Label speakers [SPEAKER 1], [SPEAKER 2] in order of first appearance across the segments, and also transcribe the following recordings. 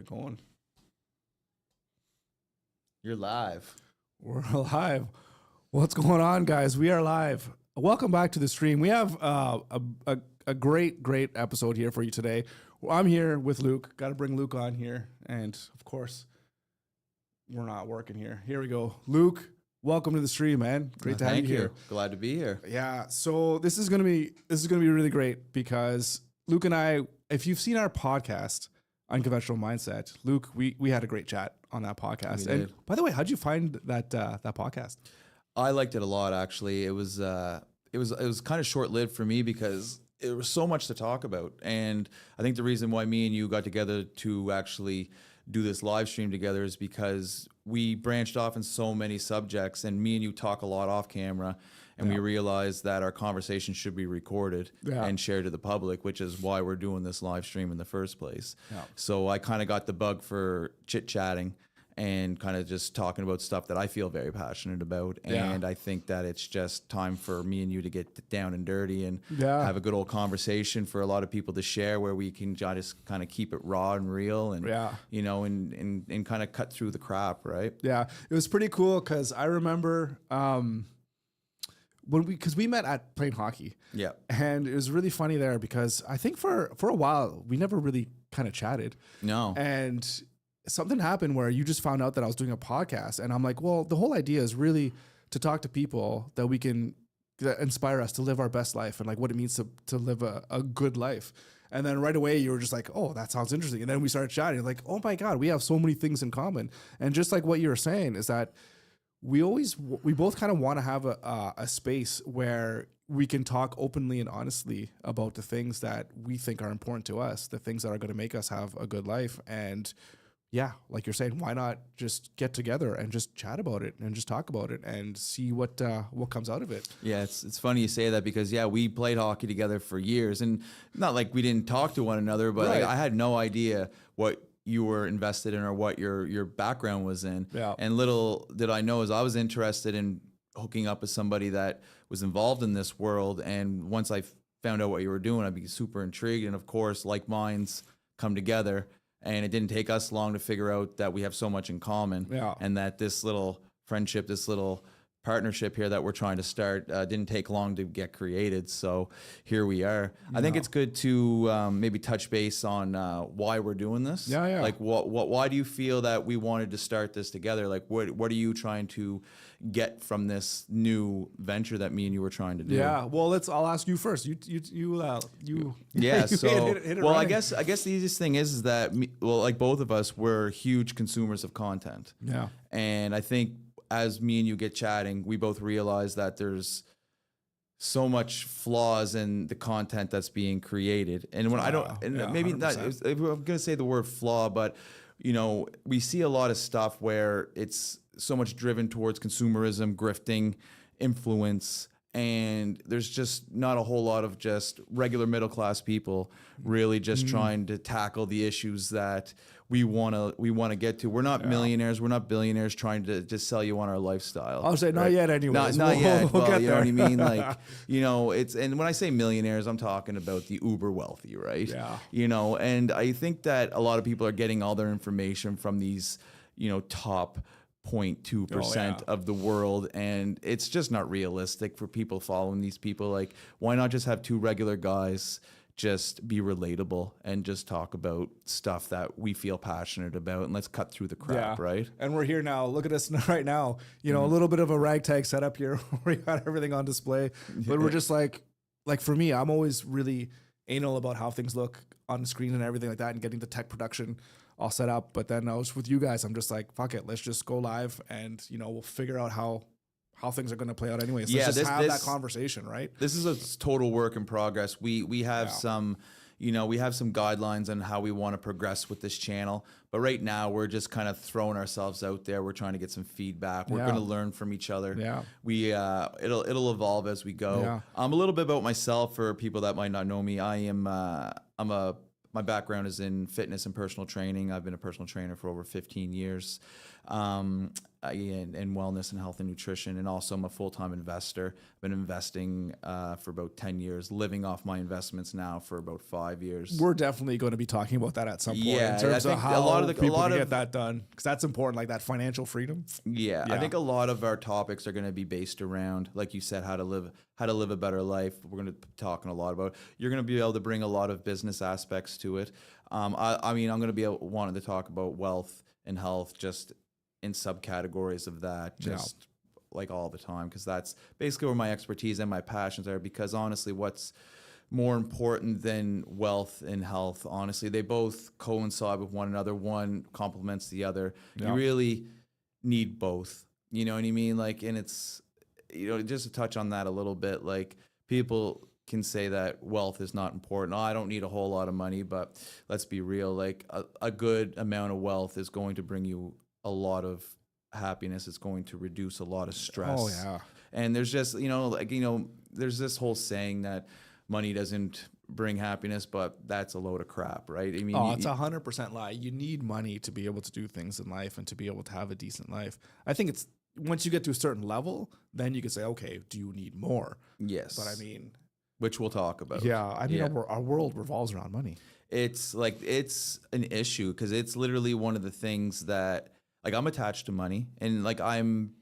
[SPEAKER 1] Going.
[SPEAKER 2] You're live.
[SPEAKER 1] We're live. What's going on, guys? We are live. Welcome back to the stream. We have a great episode here for you today. I'm here with Luke. Got to bring Luke on here, and of course, we're not working here. Here we go, Luke. Welcome to the stream, man. Great to have you here.
[SPEAKER 2] Glad to be here.
[SPEAKER 1] Yeah. So this is gonna be really great because Luke and I, if you've seen our podcast, Unconventional Mindset, Luke, we had a great chat on that podcast.
[SPEAKER 2] We
[SPEAKER 1] and
[SPEAKER 2] did.
[SPEAKER 1] by the way, how'd you find that podcast?
[SPEAKER 2] I liked it a lot, actually. It was kind of short lived for me because there was so much to talk about, and I think the reason why me and you got together to actually do this live stream together is because we branched off in so many subjects, and me and you talk a lot off camera, and we realized that our conversation should be recorded and shared to the public, which is why we're doing this live stream in the first place. Yeah. So I kind of got the bug for chit-chatting and kind of just talking about stuff that I feel very passionate about. And I think that it's just time for me and you to get down and dirty and have a good old conversation for a lot of people to share, where we can just kind of keep it raw and real and, you know, and kind of cut through the crap, right? Yeah.
[SPEAKER 1] It was pretty cool because I remember because we met at playing hockey.
[SPEAKER 2] Yeah.
[SPEAKER 1] And it was really funny there because I think for a while, we never really kind of chatted.
[SPEAKER 2] No.
[SPEAKER 1] And something happened where you just found out that I was doing a podcast, and I'm like, well, the whole idea is really to talk to people that inspire us to live our best life and like what it means to live a good life. And then right away you were just like, oh, that sounds interesting. And then we started chatting like, oh my God, we have so many things in common. And just like what you were saying is that we both kind of want to have a space where we can talk openly and honestly about the things that we think are important to us, the things that are going to make us have a good life. And yeah, like you're saying, why not just get together and just chat about it and just talk about it and see what comes out of it?
[SPEAKER 2] Yeah, it's funny you say that because we played hockey together for years, and not like we didn't talk to one another, but like, I had no idea what you were invested in or what your background was in. Yeah. And little did I know, is I was interested in hooking up with somebody that was involved in this world, and once I found out what you were doing, I'd be super intrigued, and of course, like minds come together. And it didn't take us long to figure out that we have so much in common, and that this little friendship, this little partnership here that we're trying to start didn't take long to get created. So here we are. I think it's good to maybe touch base on why we're doing this. Yeah. Like why do you feel that we wanted to start this together? Like what are you trying to get from this new venture that me and you were trying to do?
[SPEAKER 1] Yeah. Well, I'll ask you first. You
[SPEAKER 2] Yeah. So
[SPEAKER 1] hit it
[SPEAKER 2] well,
[SPEAKER 1] right.
[SPEAKER 2] I guess the easiest thing is that like both of us, we're huge consumers of content.
[SPEAKER 1] Yeah.
[SPEAKER 2] And I think as me and you get chatting, we both realize that there's so much flaws in the content that's being created. And when maybe 100%. Not, I'm going to say the word flaw, but you know, we see a lot of stuff where it's so much driven towards consumerism, grifting, influence, and there's just not a whole lot of just regular middle class people really just trying to tackle the issues that we want to get to. We're not millionaires, we're not billionaires trying to just sell you on our lifestyle.
[SPEAKER 1] I'll say not yet anyways.
[SPEAKER 2] Not yet.
[SPEAKER 1] We'll
[SPEAKER 2] well,
[SPEAKER 1] get
[SPEAKER 2] you know
[SPEAKER 1] there.
[SPEAKER 2] what I mean? Like, you know, and when I say millionaires, I'm talking about the uber wealthy, right?
[SPEAKER 1] Yeah.
[SPEAKER 2] You know, and I think that a lot of people are getting all their information from these, you know, top 0.2% of the world, and it's just not realistic for people following these people. Like, why not just have two regular guys just be relatable and just talk about stuff that we feel passionate about, and let's cut through the crap, right?
[SPEAKER 1] And we're here now. Look at us right now. You know, a little bit of a ragtag setup here. We got everything on display, but we're just like for me, I'm always really anal about how things look on the screen and everything like that, and getting the tech production all set up. But then I was with you guys, I'm just like, fuck it, let's just go live, and you know, we'll figure out how things are going to play out anyways. Let's just have that conversation, right?
[SPEAKER 2] This is a total work in progress. We have some, you know, we have some guidelines on how we want to progress with this channel. But right now we're just kind of throwing ourselves out there. We're trying to get some feedback. We're going to learn from each other. Yeah. It'll evolve as we go. Yeah. A little bit about myself for people that might not know me. My background is in fitness and personal training. I've been a personal trainer for over 15 years. in wellness and health and nutrition. And also I'm a full-time investor. I've been investing for about 10 years, living off my investments now for about 5 years.
[SPEAKER 1] We're definitely going to be talking about that at some point
[SPEAKER 2] Yeah,
[SPEAKER 1] in terms
[SPEAKER 2] I
[SPEAKER 1] of
[SPEAKER 2] think
[SPEAKER 1] how
[SPEAKER 2] a lot of
[SPEAKER 1] people can get that done, because that's important, like that financial freedom.
[SPEAKER 2] Yeah, I think a lot of our topics are going to be based around, like you said, how to live a better life. We're going to be talking a lot about. You're going to be able to bring a lot of business aspects to it. I mean, I'm going to be wanting to talk about wealth and health just in subcategories of that, just like all the time, because that's basically where my expertise and my passions are. Because honestly, what's more important than wealth and health? Honestly, they both coincide with one another. One complements the other. You really need both. You know what I mean? Like, and it's, just to touch on that a little bit, like people can say that wealth is not important. Oh, I don't need a whole lot of money, but let's be real. Like a good amount of wealth is going to bring you a lot of happiness. It's going to reduce a lot of stress.
[SPEAKER 1] Oh yeah.
[SPEAKER 2] And there's just, there's this whole saying that money doesn't bring happiness, but that's a load of crap, right? I mean,
[SPEAKER 1] it's 100% lie. You need money to be able to do things in life and to be able to have a decent life. I think it's once you get to a certain level, then you can say, okay, do you need more?
[SPEAKER 2] Yes.
[SPEAKER 1] But I mean,
[SPEAKER 2] which we'll talk about.
[SPEAKER 1] Yeah, I mean, our world revolves around money.
[SPEAKER 2] It's like, it's an issue because it's literally one of the things that, like, I'm attached to money, and like I'm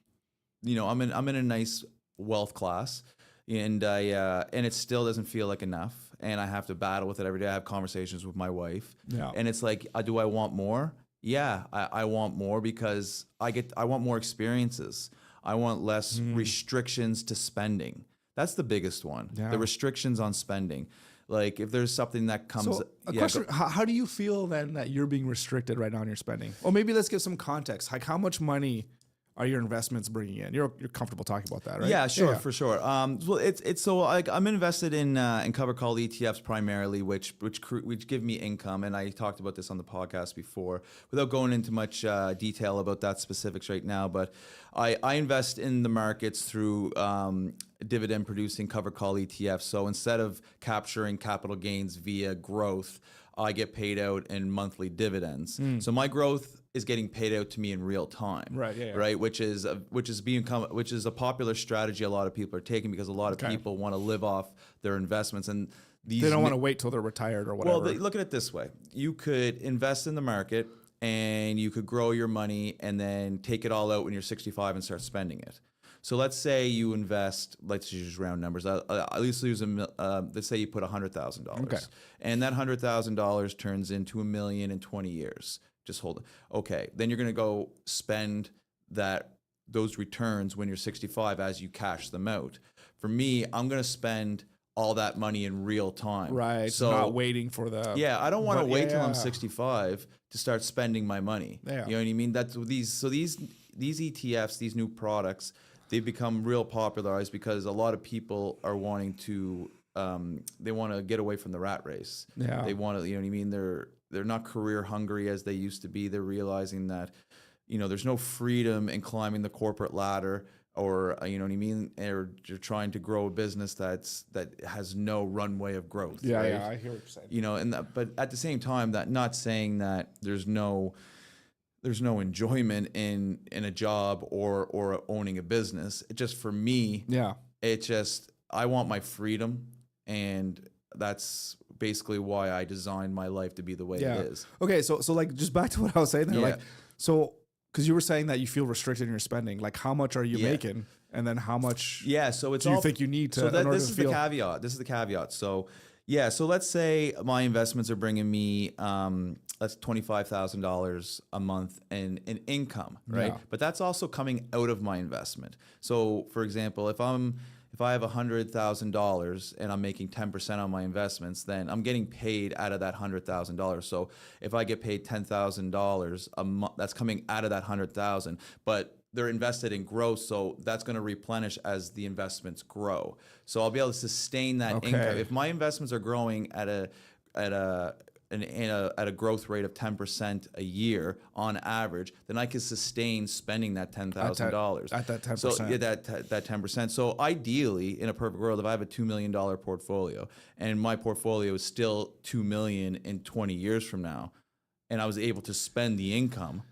[SPEAKER 2] in a nice wealth class, and and it still doesn't feel like enough, and I have to battle with it every day. I have conversations with my wife, and it's like, do I want more? Yeah, I want more because I want more experiences. I want less restrictions to spending. That's the biggest one. Yeah. The restrictions on spending. Like if there's something that comes.
[SPEAKER 1] So a question: how do you feel then that you're being restricted right now in your spending? Or maybe let's give some context. Like how much money are your investments bringing in? You're comfortable talking about that, right?
[SPEAKER 2] Yeah, sure, for sure. Well, it's so like I'm invested in covered call ETFs primarily, which give me income, and I talked about this on the podcast before, without going into much detail about that specifics right now. But I invest in the markets through dividend producing covered call ETFs. So instead of capturing capital gains via growth, I get paid out in monthly dividends. So my growth is getting paid out to me in real time, right? Which is a popular strategy a lot of people are taking because a lot of people want to live off their investments, and they
[SPEAKER 1] don't want to wait till they're retired or whatever.
[SPEAKER 2] Well, look at it this way: you could invest in the market and you could grow your money and then take it all out when you're 65 and start spending it. So let's say you invest, let's use round numbers. At least let's say you put $100,000, and that $100,000 turns into $1 million in 20 years. Just hold it. Okay, then you're going to go spend those returns when you're 65 as you cash them out. For me, I'm going to spend all that money in real time.
[SPEAKER 1] Right. So not waiting for the.
[SPEAKER 2] Yeah, I don't want to wait till I'm 65 to start spending my money. Yeah. You know what I mean? That's these ETFs, these new products, they've become real popularized because a lot of people are wanting to they want to get away from the rat race. Yeah. They want to, you know what I mean? They're not career hungry as they used to be. They're realizing that, there's no freedom in climbing the corporate ladder, or you know what I mean? Or you're trying to grow a business that has no runway of growth.
[SPEAKER 1] Yeah,
[SPEAKER 2] right?
[SPEAKER 1] yeah, I hear what you're saying.
[SPEAKER 2] But at the same time, that not saying that there's no enjoyment in a job or owning a business. It just, for me, I want my freedom, and that's basically why I designed my life to be the way it is.
[SPEAKER 1] Okay, so like just back to what I was saying there, like because you were saying that you feel restricted in your spending, like how much are you making, and then how much
[SPEAKER 2] so it's
[SPEAKER 1] do you think you need to?
[SPEAKER 2] So this is the caveat. This is the caveat. So so let's say my investments are bringing me that's $25,000 a month in income, right? Yeah. But that's also coming out of my investment. So for example, if I have $100,000 and I'm making 10% on my investments, then I'm getting paid out of that $100,000. So if I get paid $10,000 a month, that's coming out of that $100,000. But they're invested in growth, so that's going to replenish as the investments grow. So I'll be able to sustain that income. If my investments are growing at a growth rate of 10% a year on average, then I can sustain spending that $10,000
[SPEAKER 1] at that 10%.
[SPEAKER 2] So that 10%. So ideally, in a perfect world, if I have a $2 million portfolio and my portfolio is still $2 million in 20 years from now, and I was able to spend the income,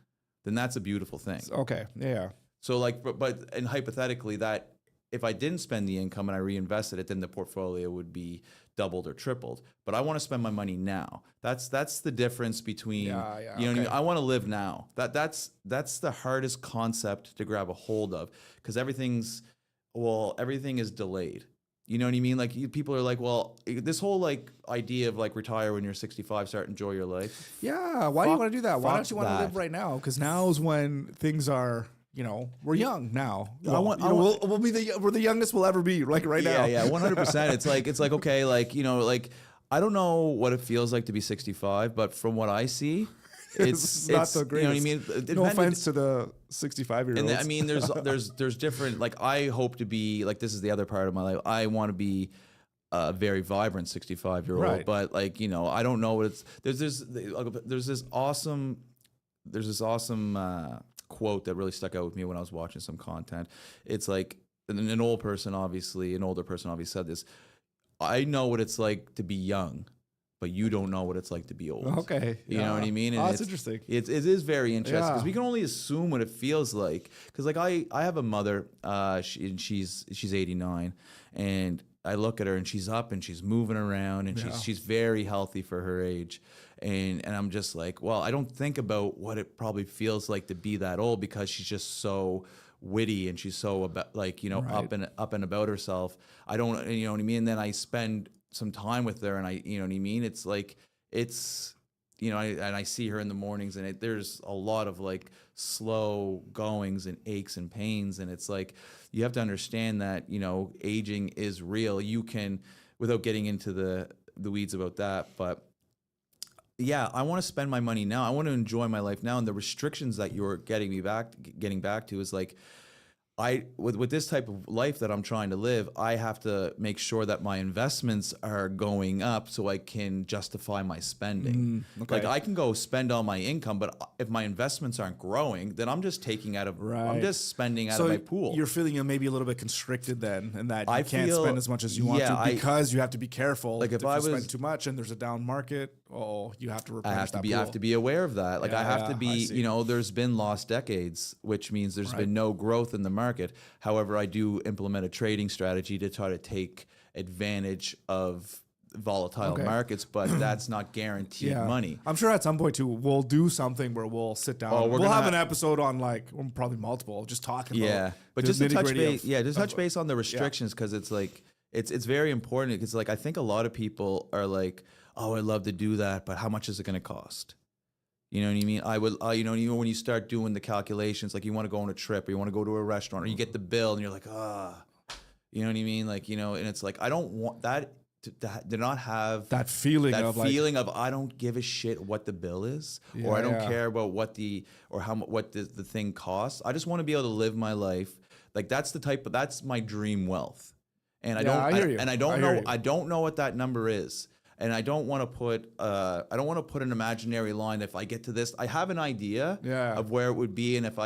[SPEAKER 2] then that's a beautiful thing.
[SPEAKER 1] Okay. Yeah.
[SPEAKER 2] So like, and hypothetically, that if I didn't spend the income and I reinvested it, then the portfolio would be doubled or tripled. But I want to spend my money now. That's the difference between, you know what I mean? I want to live now. That's the hardest concept to grab a hold of, because everything is delayed. You know what I mean? Like people are like, well, this whole like idea of like retire when you're 65, start enjoy your life.
[SPEAKER 1] Yeah. Why do you want to do that? Why don't you want to live right now? Because now is when things are, we're young now. Well, we're the youngest we'll ever be, like right now.
[SPEAKER 2] Yeah, 100%. It's like, okay, like, like, I don't know what it feels like to be 65, but from what I see, it's
[SPEAKER 1] not so great.
[SPEAKER 2] You know what I mean?
[SPEAKER 1] No offense to the 65-year-olds.
[SPEAKER 2] And I mean, there's different, like, I hope to be, like, this is the other part of my life. I want to be a very vibrant 65-year-old, right. But like, I don't know what it's, there's this awesome quote that really stuck out with me when I was watching some content. It's like an older person obviously said this. I know what it's like to be young, but you don't know what it's like to be old.
[SPEAKER 1] Okay.
[SPEAKER 2] You know what I mean? And
[SPEAKER 1] that's interesting.
[SPEAKER 2] It is very interesting because we can only assume what it feels like. Because like I have a mother, she's 89, and I look at her and she's up and she's moving around and she's very healthy for her age. And I'm just like, well, I don't think about what it probably feels like to be that old, because she's just so witty and she's so about, like, right. up and about herself. I don't, you know what I mean? And then I spend some time with her, and you know what I mean? It's like, and I see her in the mornings, and there's a lot of like slow goings and aches and pains. And it's like, you have to understand that, aging is real. You can, without getting into the weeds about that, but yeah, I want to spend my money now. I want to enjoy my life now. And the restrictions that you're getting back to is like, with this type of life that I'm trying to live, I have to make sure that my investments are going up so I can justify my spending. Okay. Like I can go spend all my income, but if my investments aren't growing, then I'm just taking I'm just spending out of my pool.
[SPEAKER 1] You're feeling maybe a little bit constricted then, and that you can't spend as much as you want to, because you have to be careful. Like if you spend too much and there's a down market, you have to replenish that pool.
[SPEAKER 2] I have to be aware of that. Like I have to be, there's been lost decades, which means there's been no growth in the market. However, I do implement a trading strategy to try to take advantage of volatile markets, but that's not guaranteed money.
[SPEAKER 1] I'm sure at some point too, we'll do something where we'll sit down. We'll have an episode on probably multiple, just talking about
[SPEAKER 2] but just to touch base, just touch base on the restrictions, because it's like it's very important, because like I think a lot of people are like, oh, I'd love to do that, but how much is it going to cost? You know what I mean? I would, even when you start doing the calculations, like you want to go on a trip or you want to go to a restaurant, or you get the bill and you're like, you know what I mean? Like, and it's like, I don't want that to not have
[SPEAKER 1] that feeling of
[SPEAKER 2] I don't give a shit what the bill is, or I don't care about what the thing costs. I just want to be able to live my life. Like that's my dream wealth. And I don't know what that number is. And I don't want to put an imaginary line. If I get to this, I have an idea of where it would be, and if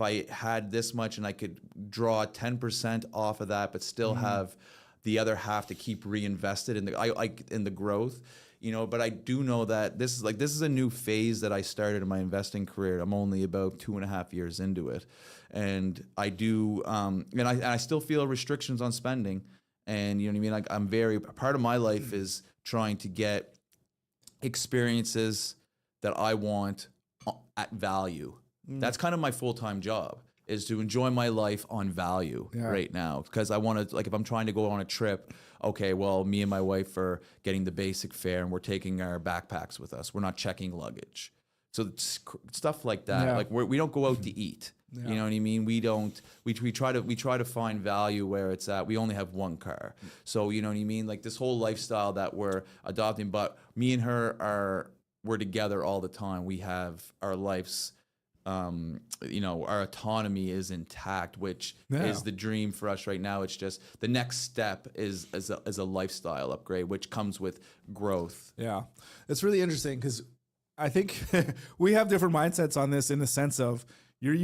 [SPEAKER 2] I had this much and I could draw 10% off of that, but still have the other half to keep reinvested in the growth, But I do know that this is a new phase that I started in my investing career. I'm only about 2.5 years into it, and I do, and I still feel restrictions on spending. And you know what I mean? Like part of my life is trying to get experiences that I want at value. That's kind of my full-time job, is to enjoy my life on value right now. Because I want to, like, if I'm trying to go on a trip, okay, well, me and my wife are getting the basic fare and we're taking our backpacks with us. We're not checking luggage. So stuff like that. Like we don't go out to eat. You know what I mean? We don't. We try to find value where it's at. We only have one car, so you know what I mean. Like this whole lifestyle that we're adopting. But me and her we're together all the time. We have our lives. Our autonomy is intact, which is the dream for us right now. It's just the next step is a lifestyle upgrade, which comes with growth.
[SPEAKER 1] Yeah, it's really interesting because I think we have different mindsets on this, in the sense of, you're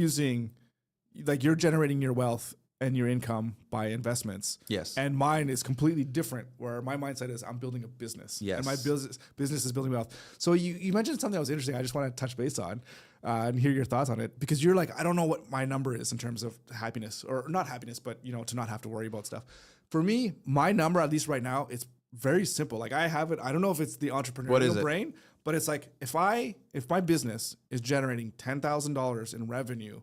[SPEAKER 1] generating your wealth and your income by investments.
[SPEAKER 2] Yes.
[SPEAKER 1] And mine is completely different, where my mindset is I'm building a business.
[SPEAKER 2] Yes.
[SPEAKER 1] And my business is building wealth. So you mentioned something that was interesting I just want to touch base on. and hear your thoughts on it, because you're like, I don't know what my number is in terms of happiness, or not happiness, but to not have to worry about stuff. For me, my number, at least right now, it's very simple. Like I have it. I don't know if it's the entrepreneurial brain, but it's like if my business is generating $10,000 in revenue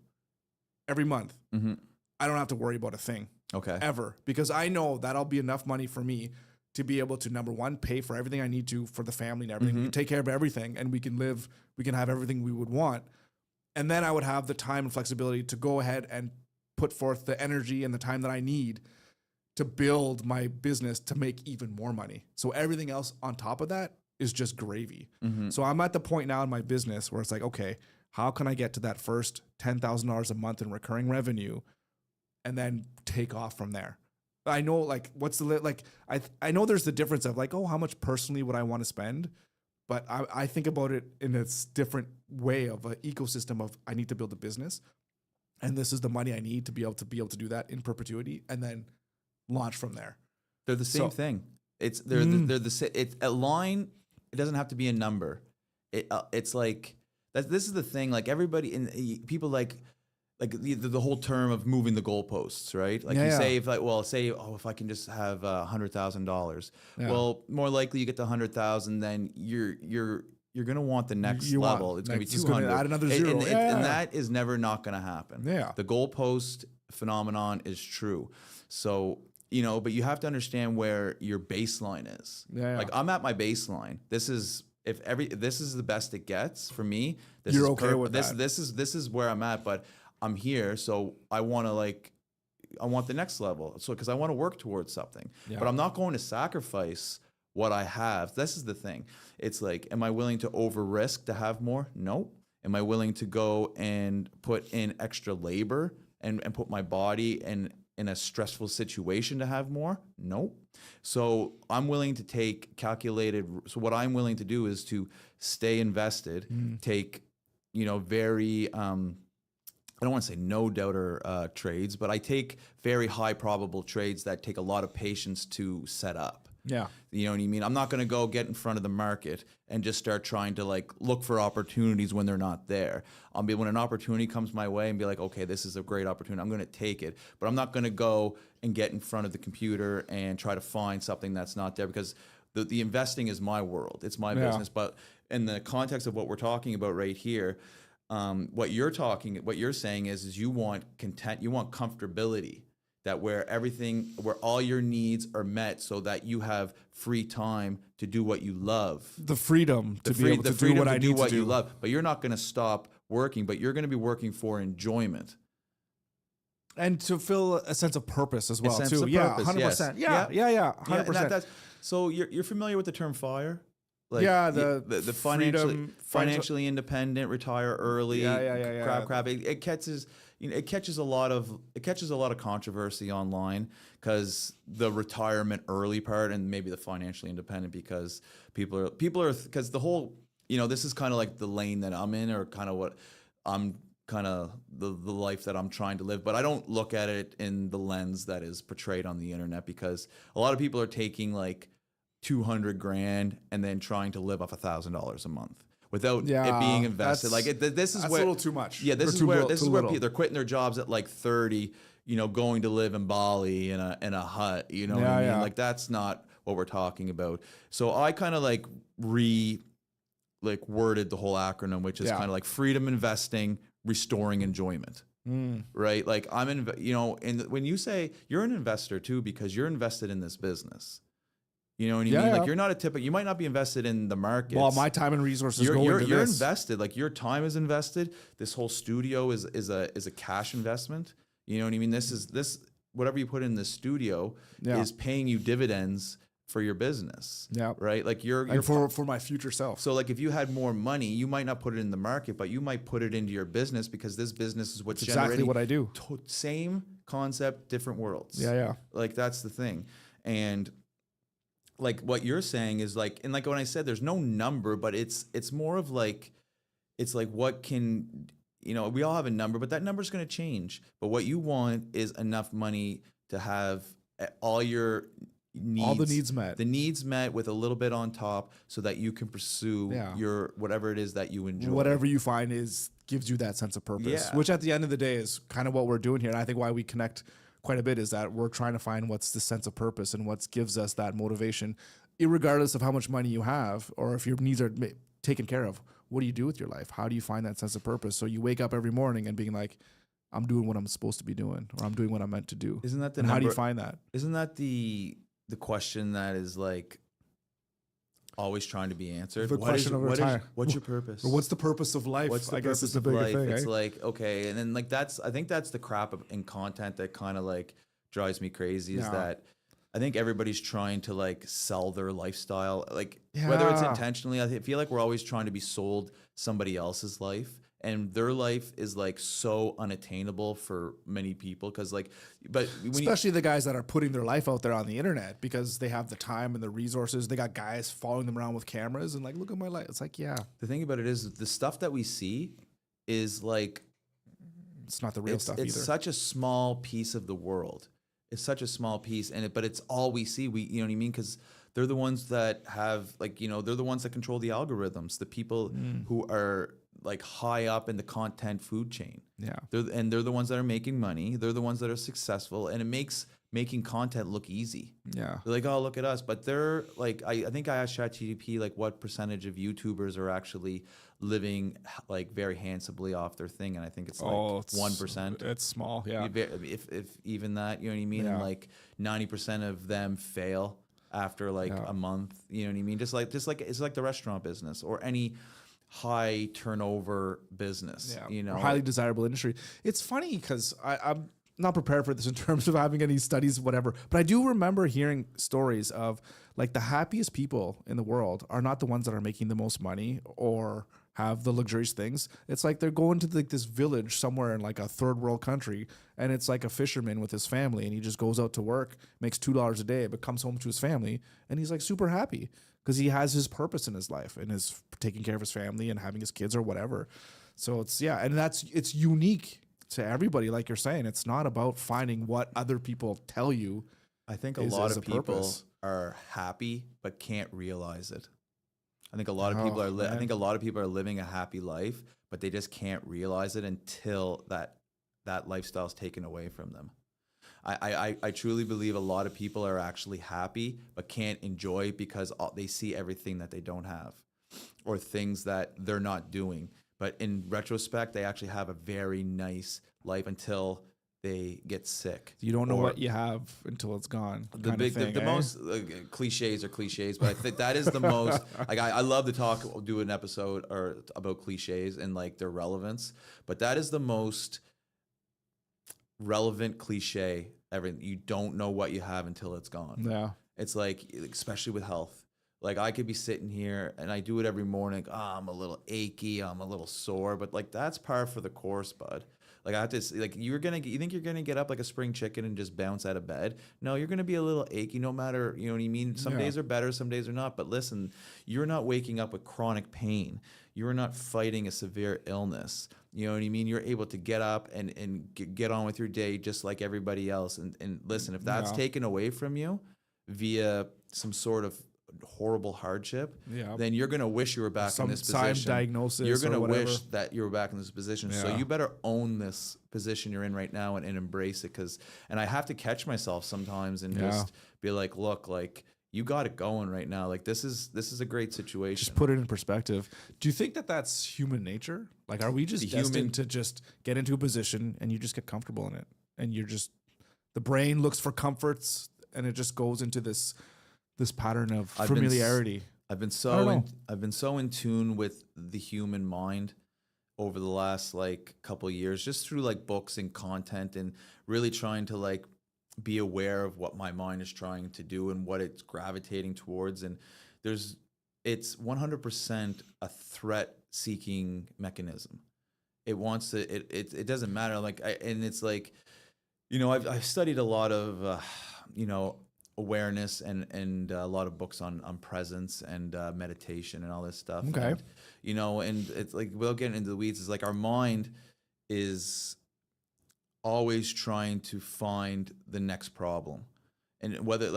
[SPEAKER 1] every month, I don't have to worry about a thing.
[SPEAKER 2] Okay.
[SPEAKER 1] Ever, because I know that'll be enough money for me to be able to, number one, pay for everything I need to for the family and everything. We can take care of everything, and we can have everything we would want. And then I would have the time and flexibility to go ahead and put forth the energy and the time that I need to build my business to make even more money. So everything else on top of that is just gravy. So I'm at the point now in my business where it's like, okay, how can I get to that first $10,000 a month in recurring revenue, and then take off from there? I know, like, what's the like? I know there's the difference of like, oh, how much personally would I want to spend, but I think about it in a different way of an ecosystem of, I need to build a business, and this is the money I need to be able to do that in perpetuity, and then launch from there.
[SPEAKER 2] They're the same thing. They're a line. It doesn't have to be a number. It's like that. This is the thing. Like everybody people like the whole term of moving the goalposts, right? Like say if if I can just have $100,000, well, more likely you get to 100,000, then you're gonna want the next level. It's gonna be 200.
[SPEAKER 1] Add another zero,
[SPEAKER 2] and that is never not gonna happen.
[SPEAKER 1] Yeah,
[SPEAKER 2] the goalpost phenomenon is true. So but you have to understand where your baseline is. Like I'm at my baseline. This is the best it gets for me.
[SPEAKER 1] You're okay with that.
[SPEAKER 2] This is where I'm at, but I'm here, so I want the next level. So because I want to work towards something, but I'm not going to sacrifice what I have. This is the thing. It's like, am I willing to over risk to have more? No. Am I willing to go and put in extra labor and put my body in a stressful situation to have more? No. So I'm willing to take calculated. So what I'm willing to do is to stay invested, take, very, I don't want to say no doubter trades, but I take very high probable trades that take a lot of patience to set up.
[SPEAKER 1] Yeah.
[SPEAKER 2] You know what I mean? I'm not going to go get in front of the market and just start trying to like look for opportunities when they're not there. When an opportunity comes my way and be like, okay, this is a great opportunity, I'm going to take it. But I'm not going to go and get in front of the computer and try to find something that's not there, because the investing is my world. It's my business. But in the context of what we're talking about right here, what you're saying is you want content, you want comfortability, that where all your needs are met, so that you have free time to do what you love.
[SPEAKER 1] The freedom to be able to do what I need to do.
[SPEAKER 2] You love, but you're not going to stop working, but you're going to be working for enjoyment.
[SPEAKER 1] And to feel a sense of purpose as well,
[SPEAKER 2] too.
[SPEAKER 1] Purpose, 100%.
[SPEAKER 2] Yes.
[SPEAKER 1] Yeah, 100%.
[SPEAKER 2] So you're familiar with the term FIRE? Like
[SPEAKER 1] the
[SPEAKER 2] financially independent, retire early, crap. It catches a lot of controversy online, because the retirement early part, and maybe the financially independent, because people are because the whole, this is kind of like the lane that I'm in, or kind of what I'm kind of the life that I'm trying to live. But I don't look at it in the lens that is portrayed on the internet, because a lot of people are taking like $200,000 and then trying to live off $1,000 a month without it being invested. Like this is
[SPEAKER 1] that's
[SPEAKER 2] where
[SPEAKER 1] a little too much.
[SPEAKER 2] Yeah, this is where people, they're quitting their jobs at like 30, going to live in Bali in a hut. What I mean? Like that's not what we're talking about. So I kind of like worded the whole acronym, which is kind of like freedom investing, restoring enjoyment. Right? Like I'm and when you say you're an investor too, because you're invested in this business. You know what I mean? Like you're not a typical. You might not be invested in the market.
[SPEAKER 1] Well, my time and resources go into this.
[SPEAKER 2] You're invested. Like your time is invested. This whole studio is a cash investment. You know what I mean? This whatever you put in the studio is paying you dividends for your business. Yeah. Right. Like you're
[SPEAKER 1] for my future self.
[SPEAKER 2] So like if you had more money, you might not put it in the market, but you might put it into your business, because this business is what's generating.
[SPEAKER 1] Exactly what I do.
[SPEAKER 2] Same concept, different worlds.
[SPEAKER 1] Yeah.
[SPEAKER 2] Like that's the thing. And like what you're saying is like, and like when I said there's no number, but it's more of like, it's like what can, we all have a number, but that number is going to change. But what you want is enough money to have all your needs,
[SPEAKER 1] all the needs met.
[SPEAKER 2] The needs met with a little bit on top, so that you can pursue your whatever it is that you enjoy.
[SPEAKER 1] Whatever you find gives you that sense of purpose, which at the end of the day is kind of what we're doing here. And I think why we connect quite a bit is that we're trying to find what's the sense of purpose and what gives us that motivation, irregardless of how much money you have or if your needs are taken care of. What do you do with your life? How do you find that sense of purpose? So you wake up every morning and being like, I'm doing what I'm supposed to be doing, or I'm doing what I'm meant to do.
[SPEAKER 2] Isn't that the
[SPEAKER 1] and how do you find that?
[SPEAKER 2] Isn't that the question that is like always trying to be answered?
[SPEAKER 1] The question of time.
[SPEAKER 2] What's your purpose?
[SPEAKER 1] Or what's the purpose of life?
[SPEAKER 2] What's the purpose of life? It's like, okay. And then like, I think that's the crap in content that kind of like drives me crazy is that I think everybody's trying to like sell their lifestyle, like whether it's intentionally. I feel like we're always trying to be sold somebody else's life, and their life is like so unattainable for many people. Cause like, but
[SPEAKER 1] especially the guys that are putting their life out there on the internet because they have the time and the resources. They got guys following them around with cameras and like, look at my life. It's like,
[SPEAKER 2] the thing about it is the stuff that we see is like,
[SPEAKER 1] it's not the real stuff either.
[SPEAKER 2] It's such a small piece of the world. It's such a small piece, but it's all we see. You know what I mean? Because they're the ones that have like, they're the ones that control the algorithms. The people who are like high up in the content food chain. Yeah. They're the ones that are making money. They're the ones that are successful, and it makes making content look easy. Yeah. They're like, oh, look at us. But they're like, I think I asked ChatGPT like what percentage of YouTubers are actually living like very handsomely off their thing, and I think it's like 1%.
[SPEAKER 1] It's small, yeah.
[SPEAKER 2] If even that, you know what I mean? Yeah. And like 90% of them fail after like a month. You know what I mean? Just like it's like the restaurant business or any high turnover business. Yeah.
[SPEAKER 1] Or highly desirable industry. It's funny because I'm not prepared for this in terms of having any studies, whatever. But I do remember hearing stories of like the happiest people in the world are not the ones that are making the most money or have the luxurious things. It's like they're going to like this village somewhere in like a third world country, and it's like a fisherman with his family, and he just goes out to work, makes $2 a day, but comes home to his family, and he's like super happy because he has his purpose in his life and is taking care of his family and having his kids or whatever. So it's and it's unique to everybody, like you're saying. It's not about finding what other people tell you.
[SPEAKER 2] I think a lot of people are happy but can't realize it. I think a lot of people are. I think a lot of people are living a happy life, but they just can't realize it until that lifestyle is taken away from them. I truly believe a lot of people are actually happy but can't enjoy because they see everything that they don't have, or things that they're not doing. But in retrospect, they actually have a very nice life until they get sick.
[SPEAKER 1] You don't know what you have until it's gone.
[SPEAKER 2] The most cliches are cliches, but I think that is the most. Like I love to do an episode about cliches and like their relevance, but that is the most relevant cliche ever. You don't know what you have until it's gone. Yeah, it's like, especially with health. Like I could be sitting here and I do it every morning. I'm a little achy, I'm a little sore, but like that's par for the course, bud. Like I have to, like you think you're gonna get up like a spring chicken and just bounce out of bed? No, you're gonna be a little achy, no matter, you know what I mean? Some days are better, some days are not. But listen, you're not waking up with chronic pain. You're not fighting a severe illness. You know what I mean? You're able to get up and get on with your day just like everybody else. And listen, if that's taken away from you via some sort of horrible hardship, then you're gonna wish you were back in this position.
[SPEAKER 1] Diagnosis.
[SPEAKER 2] You're gonna wish that you were back in this position. So you better own this position you're in right now and embrace it. And I have to catch myself sometimes and just be like, look, like you got it going right now. Like this is a great situation.
[SPEAKER 1] Just put it in perspective. Do you think that that's human nature? Like, are we just destined to just get into a position and you just get comfortable in it, and you're just, the brain looks for comforts and it just goes into this pattern of familiarity?
[SPEAKER 2] I've been so in tune with the human mind over the last like couple of years, just through like books and content, and really trying to like be aware of what my mind is trying to do and what it's gravitating towards. And it's 100% a threat seeking mechanism. It wants to, it doesn't matter. Like, and it's like, I've studied a lot of, awareness and a lot of books on presence and meditation and all this stuff.
[SPEAKER 1] Okay.
[SPEAKER 2] And it's like, without getting into the weeds, it's like our mind is always trying to find the next problem. And whether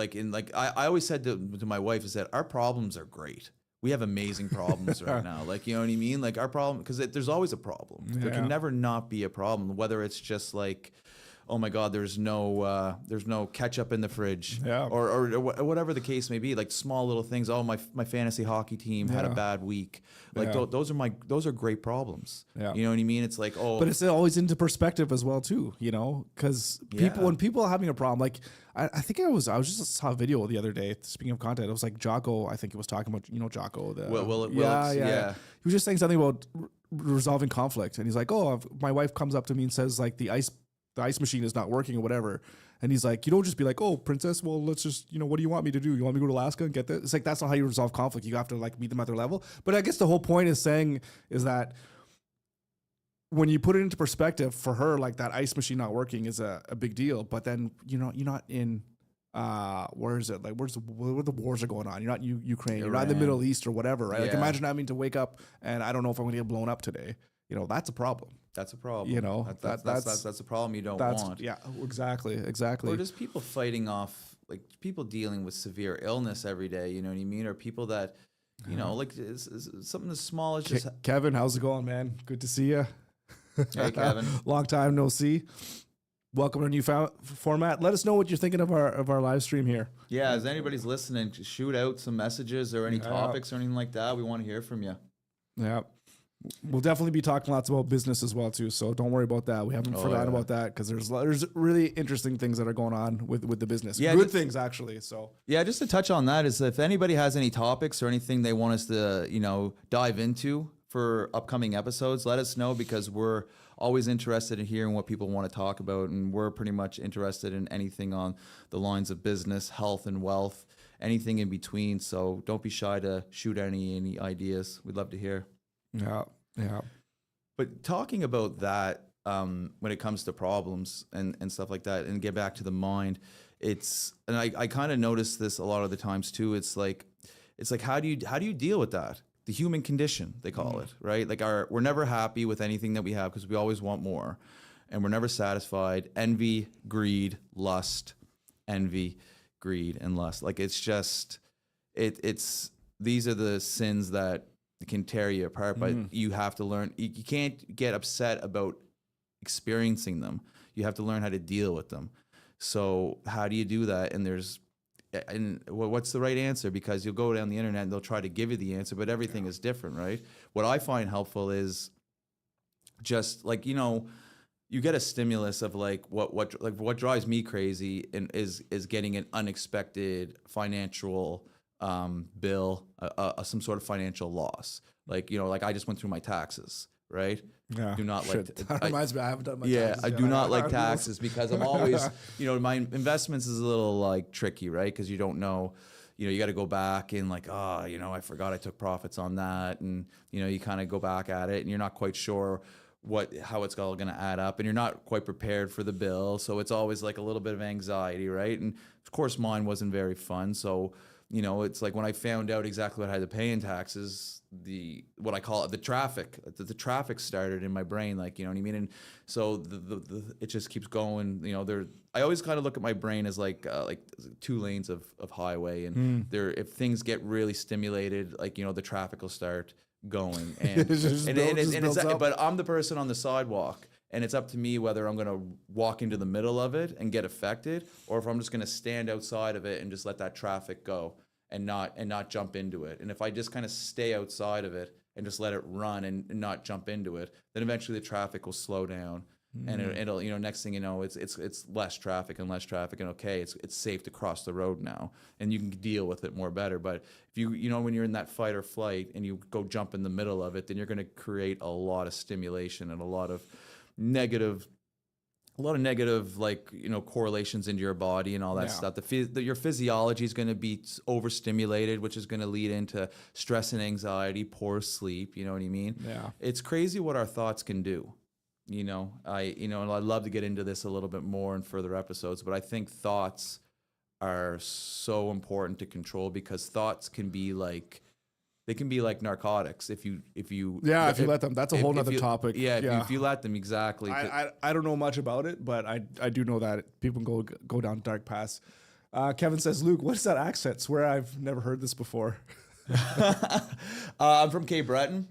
[SPEAKER 2] I always said to my wife is that our problems are great. We have amazing problems right now. Like, you know what I mean? Like our problem, because there's always a problem. There can never not be a problem, whether it's just like, oh my God, there's no ketchup in the fridge, or whatever the case may be. Like small little things. Oh, my fantasy hockey team had a bad week. Like those are great problems. Yeah. You know what I mean? It's like, oh,
[SPEAKER 1] but it's always into perspective as well too. You know, because when people are having a problem, like I think I just saw a video the other day. Speaking of content, it was like Jocko. I think he was talking about Jocko. He was just saying something about resolving conflict, and he's like, oh, my wife comes up to me and says like the ice machine is not working or whatever. And he's like, you don't just be like, oh, princess, well, let's just, what do you want me to do? You want me to go to Alaska and get this? It's like, that's not how you resolve conflict. You have to like meet them at their level. But I guess the whole point is that when you put it into perspective for her, like that ice machine not working is a big deal. But then, you're not in, where is it? Like, where the wars are going on? You're not in Ukraine. You're not in the Middle East or whatever, right? Yeah. Like imagine having to wake up and I don't know if I'm going to get blown up today. That's a problem.
[SPEAKER 2] That's a problem. That's a problem you don't want.
[SPEAKER 1] Yeah, exactly.
[SPEAKER 2] Or just people fighting off, like people dealing with severe illness every day. You know what I mean? Or people that, like it's something as small as just.
[SPEAKER 1] Kevin, how's it going, man? Good to see you.
[SPEAKER 2] Hey, Kevin.
[SPEAKER 1] Long time no see. Welcome to our new format. Let us know what you're thinking of our live stream here.
[SPEAKER 2] Yeah, as anybody's listening, shoot out some messages or any topics or anything like that. We want to hear from you.
[SPEAKER 1] Yeah. We'll definitely be talking lots about business as well too, so don't worry about that. We haven't forgotten about that because there's really interesting things that are going on with the business. Yeah, good things actually. So
[SPEAKER 2] just to touch on that is if anybody has any topics or anything they want us to dive into for upcoming episodes, let us know because we're always interested in hearing what people want to talk about, and we're pretty much interested in anything on the lines of business, health, and wealth, anything in between. So don't be shy to shoot any ideas. We'd love to hear.
[SPEAKER 1] Yeah.
[SPEAKER 2] But talking about that, when it comes to problems and stuff like that, and get back to the mind, and I kind of notice this a lot of the times too. It's like how do you deal with that? The human condition, they call it, right? Like we're never happy with anything that we have because we always want more, and we're never satisfied. Envy, greed, lust, envy, greed, and lust. Like it's just these are the sins that can tear you apart, but you have to learn. You can't get upset about experiencing them. You have to learn how to deal with them. So how do you do that? And what's the right answer? Because you'll go down the internet and they'll try to give you the answer, but everything is different, right? What I find helpful is just like, you get a stimulus of like what drives me crazy and is getting an unexpected financial bill, some sort of financial loss. Like, like I just went through my taxes, right?
[SPEAKER 1] Yeah.
[SPEAKER 2] Do not like
[SPEAKER 1] that reminds me, I haven't done my taxes.
[SPEAKER 2] Yeah, I do not like taxes because I'm always, my investments is a little like tricky, right? Because you don't know, you got to go back and like, I forgot I took profits on that. And, you kind of go back at it and you're not quite sure how it's all going to add up, and you're not quite prepared for the bill. So it's always like a little bit of anxiety, right? And of course mine wasn't very fun. So, it's like when I found out exactly what I had to pay in taxes, what I call it, the traffic started in my brain, like, you know what I mean? And so it just keeps going, I always kind of look at my brain as like 2 lanes of highway, and if things get really stimulated, like, the traffic will start going, and but I'm the person on the sidewalk. And it's up to me whether I'm going to walk into the middle of it and get affected, or if I'm just going to stand outside of it and just let that traffic go and not jump into it. And if I just kind of stay outside of it and just let it run and not jump into it, then eventually the traffic will slow down. And it'll next thing you know, it's less traffic and okay, it's safe to cross the road now, and you can deal with it more better. But if you when you're in that fight or flight and you go jump in the middle of it, then you're going to create a lot of stimulation and a lot of negative like correlations into your body and all that stuff. Your physiology is going to be overstimulated, which is going to lead into stress and anxiety, poor sleep. You know what I mean?
[SPEAKER 1] Yeah.
[SPEAKER 2] It's crazy what our thoughts can do. And I'd love to get into this a little bit more in further episodes, but I think thoughts are so important to control because thoughts can be like narcotics if you
[SPEAKER 1] let them. That's a whole nother topic.
[SPEAKER 2] If you let them, exactly.
[SPEAKER 1] I don't know much about it, but I do know that people can go down dark paths. Kevin says, Luke, what is that accent? Swear I've never heard this before.
[SPEAKER 2] I'm from Cape Breton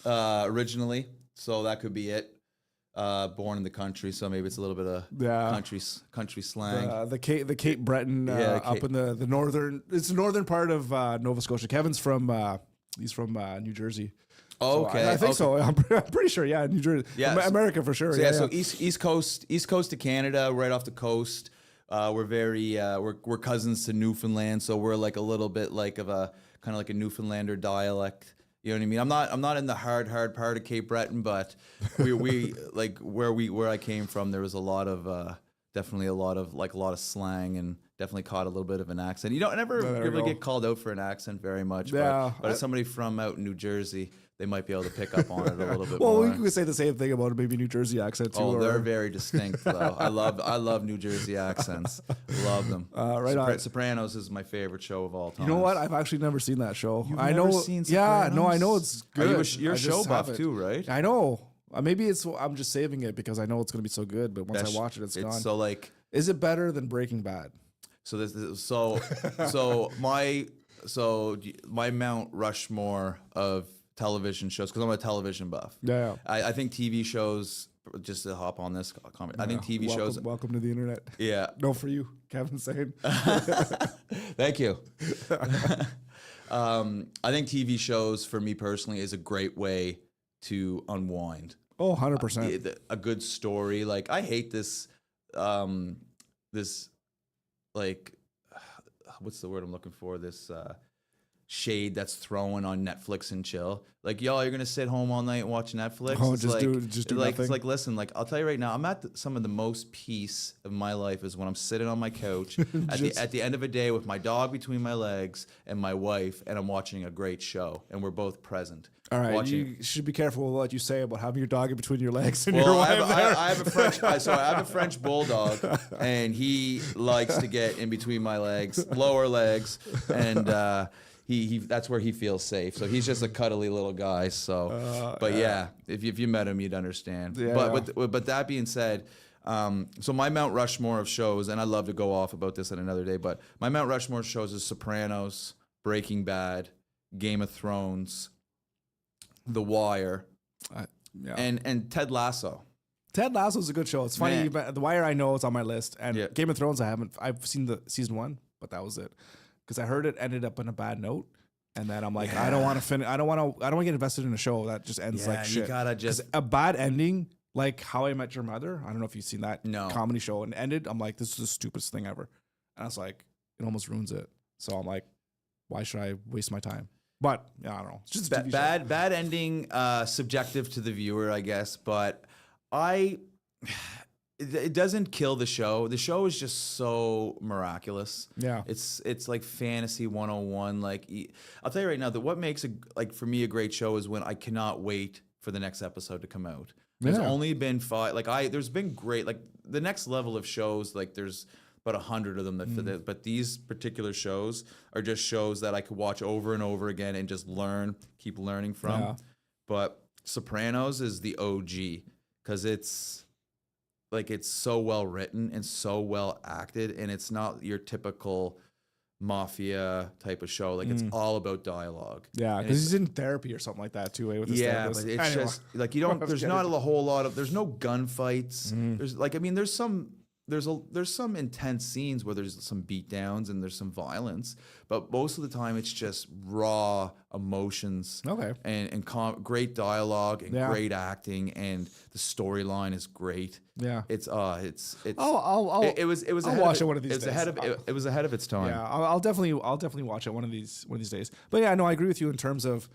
[SPEAKER 2] originally, so that could be it. Born in the country, so maybe it's a little bit of country slang.
[SPEAKER 1] The Cape Breton up in the northern. It's the northern part of Nova Scotia. Kevin's from he's from New Jersey.
[SPEAKER 2] Oh, okay,
[SPEAKER 1] I think so. I'm pretty sure. Yeah, New Jersey. Yeah, America for sure.
[SPEAKER 2] So East Coast to Canada, right off the coast. We're very we're cousins to Newfoundland, so we're like a little bit like of a kind of like a Newfoundlander dialect. You know what I mean? I'm not in the hard part of Cape Breton, but we like where I came from. There was a lot of definitely a lot of slang, and definitely caught a little bit of an accent. You don't never really get called out for an accent very much.
[SPEAKER 1] Yeah,
[SPEAKER 2] but as somebody from out in New Jersey, they might be able to pick up on it a little bit
[SPEAKER 1] well,
[SPEAKER 2] more.
[SPEAKER 1] we could say the same thing about maybe New Jersey accent too.
[SPEAKER 2] Oh, they're very distinct though. I love New Jersey accents. Love them.
[SPEAKER 1] On.
[SPEAKER 2] Sopranos is my favorite show of all time.
[SPEAKER 1] You know what? I've actually never seen that show.
[SPEAKER 2] You've never seen Sopranos?
[SPEAKER 1] Yeah, no, I know it's good.
[SPEAKER 2] You're a show buff too, right?
[SPEAKER 1] I know. Maybe I'm just saving it because I know it's going to be so good. But once I watch it, it's gone.
[SPEAKER 2] So like,
[SPEAKER 1] is it better than Breaking Bad?
[SPEAKER 2] My Mount Rushmore of television shows, because I'm a television buff.
[SPEAKER 1] Yeah.
[SPEAKER 2] I think TV shows, just to hop on this comment, I think TV shows.
[SPEAKER 1] Welcome to the internet.
[SPEAKER 2] Yeah.
[SPEAKER 1] No, for you, Kevin's saying.
[SPEAKER 2] Thank you. I think TV shows, for me personally, is a great way to unwind.
[SPEAKER 1] Oh, 100%.
[SPEAKER 2] A good story. Like, I hate this, like, what's the word I'm looking for? This shade that's thrown on Netflix and chill. Like, y'all, you're gonna sit home all night and watch Netflix.
[SPEAKER 1] Oh,
[SPEAKER 2] it's
[SPEAKER 1] just
[SPEAKER 2] like,
[SPEAKER 1] do
[SPEAKER 2] like
[SPEAKER 1] nothing.
[SPEAKER 2] It's like, listen, like, I'll tell you right now, I'm at some of the most peace of my life is when I'm sitting on my couch at the end of a day with my dog between my legs and my wife, and I'm watching a great show, and we're both present.
[SPEAKER 1] All right, you should be careful with what you say about having your dog in between your legs and
[SPEAKER 2] well,
[SPEAKER 1] your wife.
[SPEAKER 2] I have a French bulldog, and he likes to get in between my legs, lower legs, and he that's where he feels safe. So he's just a cuddly little guy. So, but yeah, if you met him, you'd understand.
[SPEAKER 1] Yeah.
[SPEAKER 2] But that being said, so my Mount Rushmore of shows, and I'd love to go off about this on another day, but my Mount Rushmore of shows is Sopranos, Breaking Bad, Game of Thrones, The Wire, and Ted Lasso.
[SPEAKER 1] Ted Lasso's a good show. It's funny. The Wire, I know it's on my list, and Game of Thrones, I've seen the season 1, but that was it, because I heard it ended up in a bad note, and then I'm like, I don't want to finish. I don't want to get invested in a show that just ends like shit.
[SPEAKER 2] You gotta just
[SPEAKER 1] a bad ending, like How I Met Your Mother. I don't know if you've seen that comedy show, and ended. I'm like, this is the stupidest thing ever, and I was like, it almost ruins it. So I'm like, why should I waste my time? But yeah, I don't know. It's just a TV show.
[SPEAKER 2] Bad ending, subjective to the viewer, I guess. But it doesn't kill the show. The show is just so miraculous.
[SPEAKER 1] Yeah,
[SPEAKER 2] it's like fantasy 101. Like, I'll tell you right now that what makes for me a great show is when I cannot wait for the next episode to come out. There's only been 5. There's been great, like, the next level of shows. Like, there's about 100 of them but these particular shows are just shows that I could watch over and over again and just keep learning from. Yeah. But Sopranos is the OG, because it's so well written and so well acted, and it's not your typical mafia type of show. Like, it's all about dialogue.
[SPEAKER 1] Yeah, because he's in therapy or something like that too. With his therapist.
[SPEAKER 2] But it's just like, you don't. There's not a whole lot of. There's no gunfights. There's some intense scenes where there's some beatdowns and there's some violence, but most of the time it's just raw emotions.
[SPEAKER 1] Okay.
[SPEAKER 2] And great dialogue and great acting, and the storyline is great.
[SPEAKER 1] Yeah.
[SPEAKER 2] It was
[SPEAKER 1] I'll watch it one of these days.
[SPEAKER 2] It was ahead of its time.
[SPEAKER 1] Yeah, I'll definitely watch it one of these days. But yeah, no, I agree with you in terms of,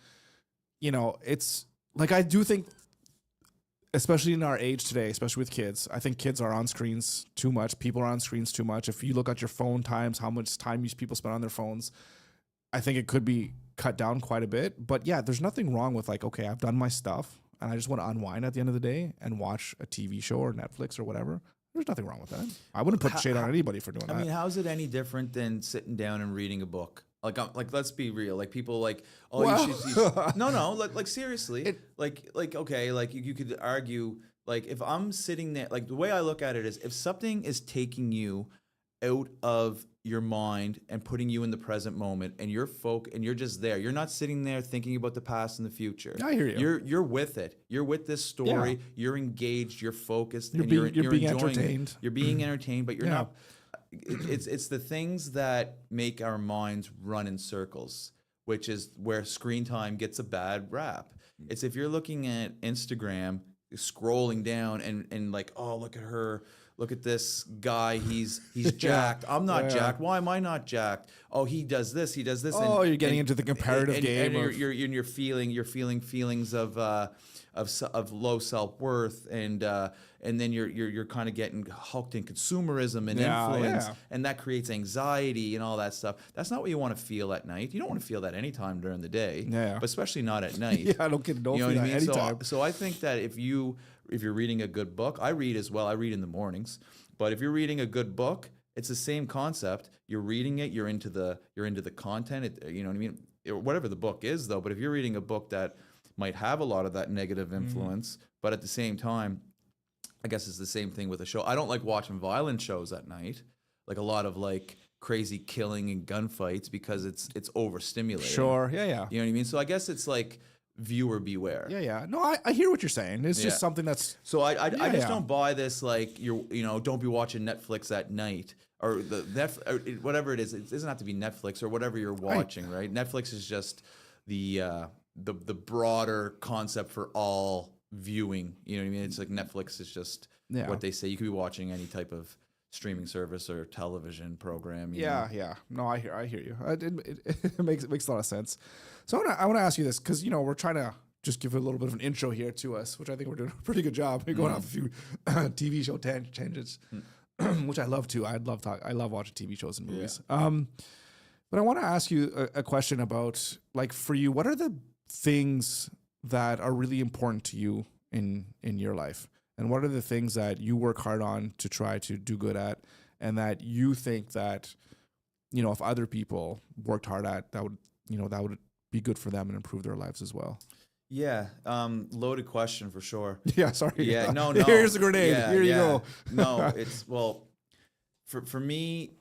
[SPEAKER 1] it's like, I do think, especially in our age today, especially with kids, I think kids are on screens too much. People are on screens too much. If you look at your phone times, how much time these people spend on their phones, I think it could be cut down quite a bit. But yeah, there's nothing wrong with, like, okay, I've done my stuff and I just want to unwind at the end of the day and watch a TV show or Netflix or whatever. There's nothing wrong with that. I wouldn't put shade on anybody for doing that.
[SPEAKER 2] I mean, how is it any different than sitting down and reading a book? Like, let's be real. Like, people like, oh, well, you should no, like seriously. Okay, like, you could argue, like, if I'm sitting there, like, the way I look at it is, if something is taking you out of your mind and putting you in the present moment, and and you're just there. You're not sitting there thinking about the past and the future.
[SPEAKER 1] I hear you.
[SPEAKER 2] You're with it. You're with this story. Yeah. You're engaged. You're focused.
[SPEAKER 1] You're being entertained.
[SPEAKER 2] You're being entertained, but you're not. It's the things that make our minds run in circles, which is where screen time gets a bad rap. It's if you're looking at Instagram, scrolling down and like, oh, look at her. Look at this guy. He's jacked. I'm not jacked. Why am I not jacked? Oh, he does this. He does this.
[SPEAKER 1] Oh, you're getting into the comparative game.
[SPEAKER 2] And you're feeling feelings of low self-worth, and then you're kind of getting hooked in consumerism and influence, and that creates anxiety and all that stuff. That's not what you want to feel at night. You don't want to feel that anytime during the day, but especially not at night.
[SPEAKER 1] I don't feel that anytime.
[SPEAKER 2] So I think that if you're reading a good book, I read as well. I read in the mornings, but if you're reading a good book, it's the same concept. You're reading it. You're into the content. You know what I mean? Whatever the book is, though. But if you're reading a book that might have a lot of that negative influence, but at the same time, I guess it's the same thing with a show. I don't like watching violent shows at night, like a lot of like crazy killing and gunfights, because it's overstimulating.
[SPEAKER 1] Sure, yeah.
[SPEAKER 2] You know what I mean? So I guess it's like viewer beware.
[SPEAKER 1] Yeah. No, I hear what you're saying. It's just something that's.
[SPEAKER 2] So I just don't buy this like don't be watching Netflix at night, or or whatever it is. It doesn't have to be Netflix or whatever you're watching, right? Netflix is just the broader concept for all viewing. You know what I mean? It's like Netflix is just what they say. You could be watching any type of streaming service or television program. You know?
[SPEAKER 1] No, I hear you. It makes a lot of sense. So I want to ask you this, because we're trying to just give a little bit of an intro here to us, which I think we're doing a pretty good job. We're going off a few TV show tangents, which I love too. I love watching TV shows and movies. But I want to ask you a question about, like, for you, what are the things that are really important to you in your life, and what are the things that you work hard on to try to do good at, and that you think that if other people worked hard at, that would be good for them and improve their lives as well?
[SPEAKER 2] Loaded question for sure.
[SPEAKER 1] Sorry.
[SPEAKER 2] No.
[SPEAKER 1] Here's a grenade. Here you go.
[SPEAKER 2] No, it's for me,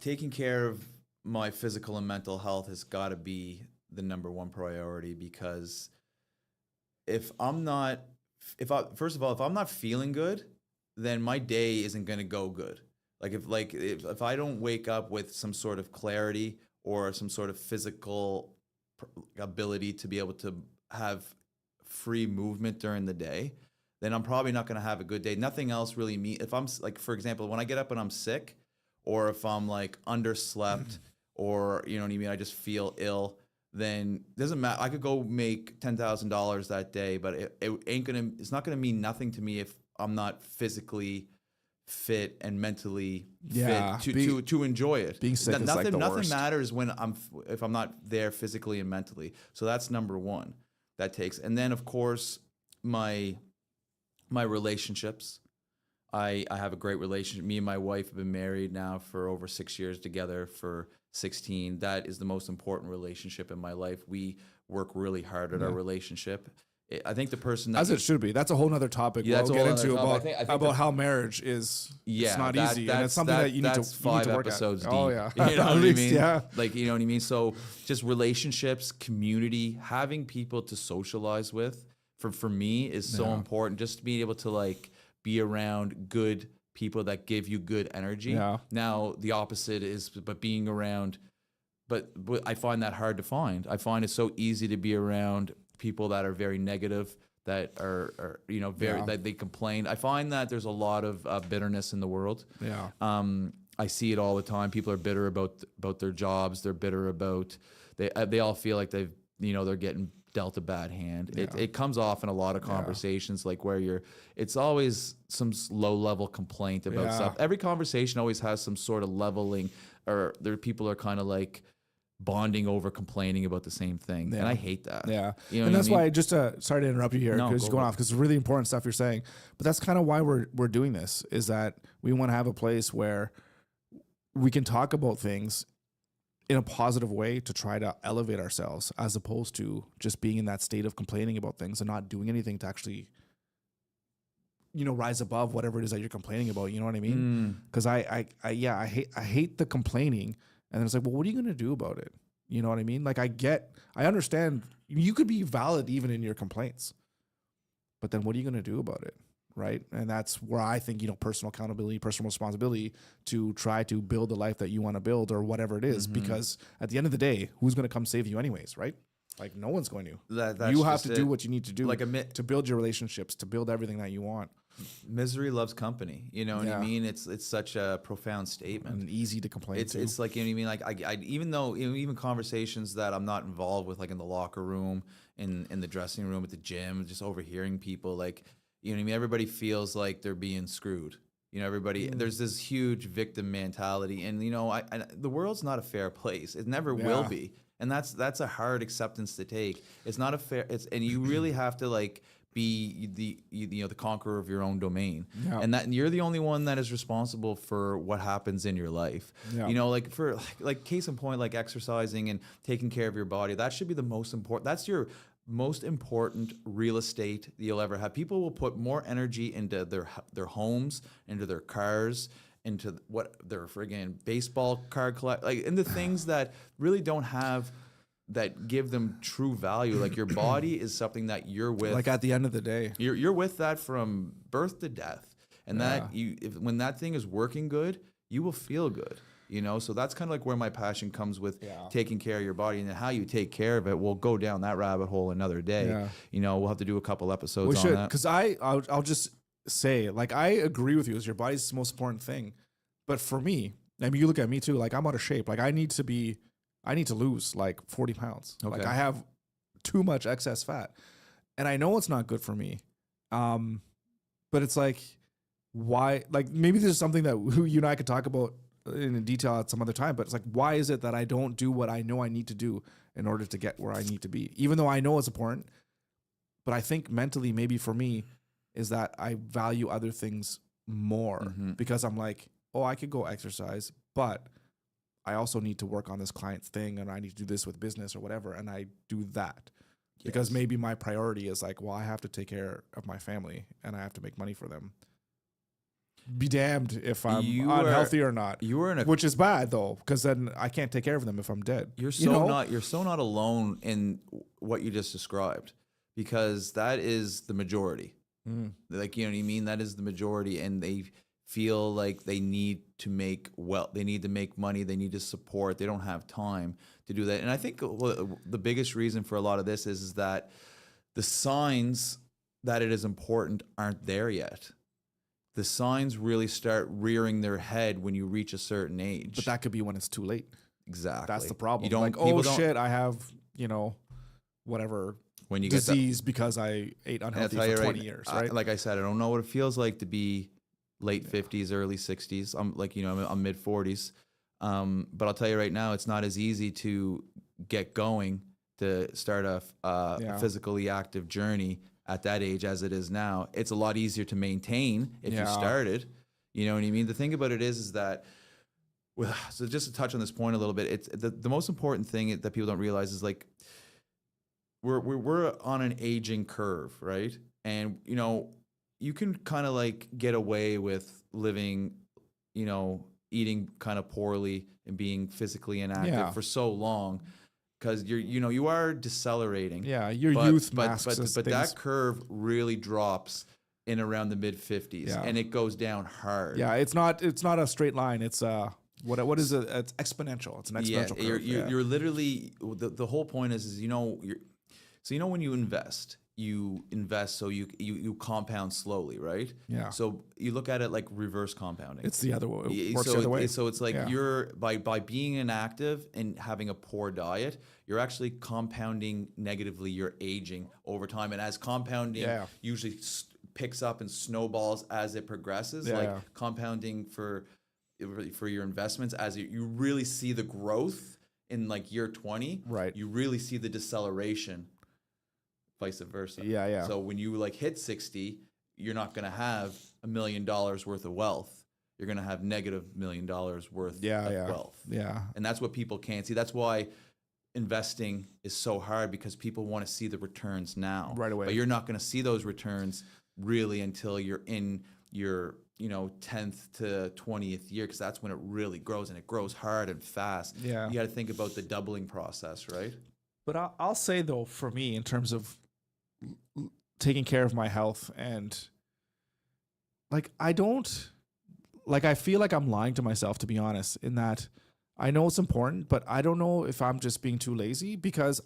[SPEAKER 2] taking care of my physical and mental health has got to be the number one priority, because if I'm not feeling good, then my day isn't going to go good. If I don't wake up with some sort of clarity or some sort of physical ability to be able to have free movement during the day, then I'm probably not going to have a good day. Nothing else really if I'm like, for example, when I get up and I'm sick, or if I'm like underslept, or you know what I mean, I just feel ill, then it doesn't matter. I could go make $10,000 that day, but it's not gonna mean nothing to me if I'm not physically fit and mentally fit to enjoy it.
[SPEAKER 1] Being sick is like the
[SPEAKER 2] nothing
[SPEAKER 1] worst.
[SPEAKER 2] matters if I'm not there physically and mentally. So that's number one that takes. And then of course my relationships. I have a great relationship. Me and my wife have been married now for over 6 years, together for 16. That is the most important relationship in my life. We work really hard at our relationship. I think the person that...
[SPEAKER 1] As it should be. That's a whole nother topic we'll get into about how marriage is it's not easy. And it's something that you need to work at.
[SPEAKER 2] 5 episodes deep.
[SPEAKER 1] Oh, yeah.
[SPEAKER 2] You know what I mean?
[SPEAKER 1] Yeah.
[SPEAKER 2] Like, you know what I mean? So just relationships, community, having people to socialize with, for me is so important. Just being able to like be around good people that give you good energy.
[SPEAKER 1] Yeah.
[SPEAKER 2] Now the opposite is, but being around, but I find that hard to find. I find it so easy to be around people that are very negative, that are very that they complain. I find that there's a lot of bitterness in the world.
[SPEAKER 1] Yeah.
[SPEAKER 2] I see it all the time. People are bitter about their jobs. They're bitter about they all feel like they're getting dealt a bad hand.
[SPEAKER 1] Yeah.
[SPEAKER 2] It comes off in a lot of conversations, like where it's always some low level complaint about stuff. Every conversation always has some sort of leveling, or people are kind of like bonding over complaining about the same thing. And I hate that.
[SPEAKER 1] Yeah.
[SPEAKER 2] You know
[SPEAKER 1] and that's
[SPEAKER 2] what I mean?
[SPEAKER 1] why, just sorry to interrupt you here, because going off, because it's really important stuff you're saying, but that's kind of why we're doing this, is that we want to have a place where we can talk about things in a positive way to try to elevate ourselves, as opposed to just being in that state of complaining about things and not doing anything to actually rise above whatever it is that you're complaining about. You know what I mean? Because I hate the complaining. And then it's like, well, what are you going to do about it? You know what I mean? Like, I understand you could be valid even in your complaints, but then what are you going to do about it? Right. And that's where I think, personal accountability, personal responsibility to try to build the life that you want to build or whatever it is, because at the end of the day, who's going to come save you anyways? Right. Like, no one's going to. You have to do what you need to do, like to build your relationships, to build everything that you want.
[SPEAKER 2] Misery loves company. You know what I mean? It's such a profound statement.
[SPEAKER 1] And easy to complain to.
[SPEAKER 2] It's like, you know what I mean? Like, I even though, even conversations that I'm not involved with, like in the locker room, in the dressing room, at the gym, just overhearing people, like, you know what I mean? Everybody feels like they're being screwed. Everybody, there's this huge victim mentality. And, the world's not a fair place. It never will be. And that's a hard acceptance to take. It's not a fair, and you really have to, like, be the conqueror of your own domain, and that you're the only one that is responsible for what happens in your life. Like for like case in point, like exercising and taking care of your body, that should be the most important. That's your most important real estate that you'll ever have. People will put more energy into their homes, into their cars, into what their friggin' baseball card collect, like into things that really don't have, that give them true value. Like your body is something that you're with.
[SPEAKER 1] Like at the end of the day,
[SPEAKER 2] you're with that from birth to death, and that when that thing is working good, you will feel good. So that's kind of like where my passion comes with taking care of your body, and then how you take care of it. We'll go down that rabbit hole another day. We'll have to do a couple episodes on that.
[SPEAKER 1] Because I'll just say, like, I agree with you. Is your body's the most important thing, but for me, I mean, you look at me too. Like, I'm out of shape. Like, I need to lose like 40 pounds. Okay. Like, I have too much excess fat, and I know it's not good for me. But it's like, why? Like, maybe this is something that you and I could talk about in detail at some other time, but it's like, why is it that I don't do what I know I need to do in order to get where I need to be? Even though I know it's important, but I think mentally, maybe for me, is that I value other things more, because I'm like, oh, I could go exercise, but I also need to work on this client's thing, and I need to do this with business or whatever. And I do that because maybe my priority is like, well, I have to take care of my family and I have to make money for them. Be damned if I'm unhealthy or not. Which is bad though, because then I can't take care of them if I'm dead.
[SPEAKER 2] You're so not alone in what you just described, because that is the majority. Like, you know what I mean? That is the majority, and they feel like they need to make they need to make money, they need to support, they don't have time to do that. And I think the biggest reason for a lot of this is that the signs that it is important aren't there yet. The signs really start rearing their head when you reach a certain age.
[SPEAKER 1] But that could be when it's too late.
[SPEAKER 2] Exactly.
[SPEAKER 1] That's the problem. You don't, like, oh shit, I have, whatever when you disease because I ate unhealthy for 20 years, right?
[SPEAKER 2] Like I said, I don't know what it feels like to be late 50s, early 60s. I'm like, I'm mid 40s. But I'll tell you right now, it's not as easy to get going, to start a physically active journey at that age as it is now. It's a lot easier to maintain if you started. You know what I mean? The thing about it is that, so just to touch on this point a little bit, it's the most important thing that people don't realize is, like, we're on an aging curve, right? And you can kind of like get away with living, eating kind of poorly and being physically inactive for so long, because you are decelerating.
[SPEAKER 1] Yeah, your youth masks
[SPEAKER 2] but that curve really drops in around the mid 50s, and it goes down hard.
[SPEAKER 1] Yeah, it's not a straight line. It's what is it? It's exponential. It's an exponential curve.
[SPEAKER 2] You're literally, the whole point is when you invest so you compound slowly, right?
[SPEAKER 1] Yeah.
[SPEAKER 2] So you look at it like reverse compounding.
[SPEAKER 1] It's the other way. It works the other way.
[SPEAKER 2] So it's like you're by being inactive and having a poor diet, you're actually compounding negatively your aging over time. And as compounding usually picks up and snowballs as it progresses, compounding for your investments, as you really see the growth in like year 20,
[SPEAKER 1] right?
[SPEAKER 2] You really see the deceleration. Vice versa.
[SPEAKER 1] Yeah.
[SPEAKER 2] So when you like hit 60, you're not going to have $1 million worth of wealth. You're going to have negative $1 million worth of wealth.
[SPEAKER 1] Yeah.
[SPEAKER 2] And that's what people can't see. That's why investing is so hard, because people want to see the returns now.
[SPEAKER 1] Right away.
[SPEAKER 2] But you're not going to see those returns really until you're in your 10th to 20th year, because that's when it really grows, and it grows hard and fast.
[SPEAKER 1] Yeah.
[SPEAKER 2] You got to think about the doubling process, right?
[SPEAKER 1] But I'll say though, for me, in terms of taking care of my health, and like I feel like I'm lying to myself, to be honest, in that I know it's important, but I don't know if I'm just being too lazy, because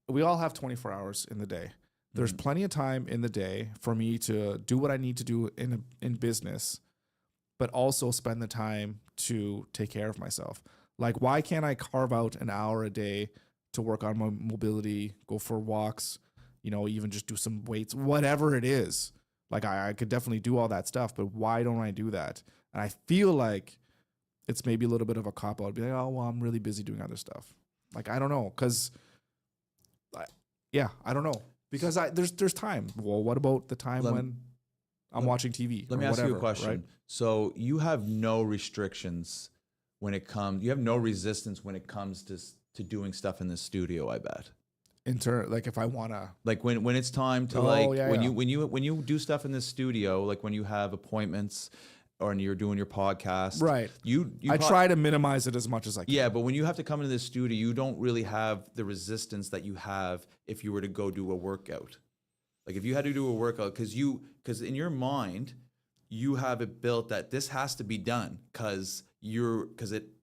[SPEAKER 1] we all have 24 hours in the day. There's plenty of time in the day for me to do what I need to do in business, but also spend the time to take care of myself. Like, why can't I carve out an hour a day to work on my mobility, go for walks, even just do some weights, whatever it is? Like, I could definitely do all that stuff, but why don't I do that? And I feel like it's maybe a little bit of a cop-out. I'd be like, oh, well, I'm really busy doing other stuff. Like, I don't know, because, I don't know. Because there's time. Well, what about the time when I'm watching TV?
[SPEAKER 2] Let me ask you a question. Right? So you have no restrictions when it comes. You have no resistance when it comes to doing stuff in the studio, I bet.
[SPEAKER 1] Like if I wanna,
[SPEAKER 2] like when it's time to when you do stuff in the studio, like when you have appointments or when you're doing your podcast,
[SPEAKER 1] right? I try to minimize it as much as I can.
[SPEAKER 2] Yeah, but when you have to come into the studio, you don't really have the resistance that you have if you were to go do a workout. Like if you had to do a workout, because in your mind, you have it built that this has to be done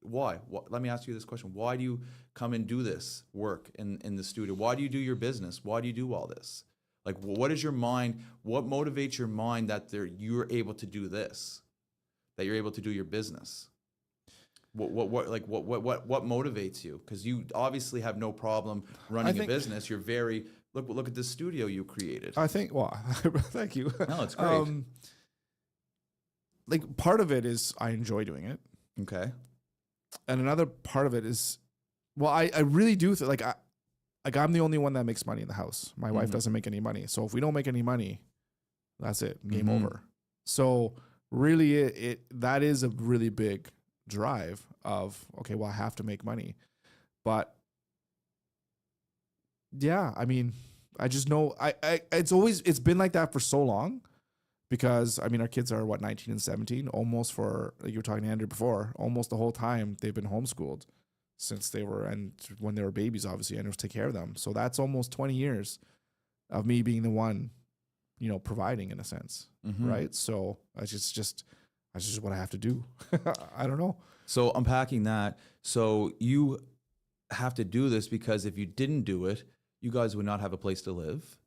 [SPEAKER 2] why? Let me ask you this question. Why do you come and do this work in the studio? Why do you do your business? Why do you do all this? Like, what is your mind? What motivates your mind that you're able to do this? That you're able to do your business? What motivates you? Because you obviously have no problem running a business. You're very look at this studio you created.
[SPEAKER 1] I think. Well, thank you.
[SPEAKER 2] No, it's great.
[SPEAKER 1] Like part of it is I enjoy doing it.
[SPEAKER 2] Okay.
[SPEAKER 1] And another part of it is, well, I really do I'm the only one that makes money in the house. My wife doesn't make any money. So if we don't make any money, that's it. Game over. So really that is a really big drive of, okay, well, I have to make money. But yeah, I mean, I just know it's been like that for so long, because I mean, our kids are 19 and 17, almost like you were talking to Andrew before, almost the whole time they've been homeschooled since when they were babies, obviously, Andrew was take care of them. So that's almost 20 years of me being the one, providing in a sense. Right. So that's just what I have to do. I don't know.
[SPEAKER 2] So unpacking that. So you have to do this because if you didn't do it, you guys would not have a place to live.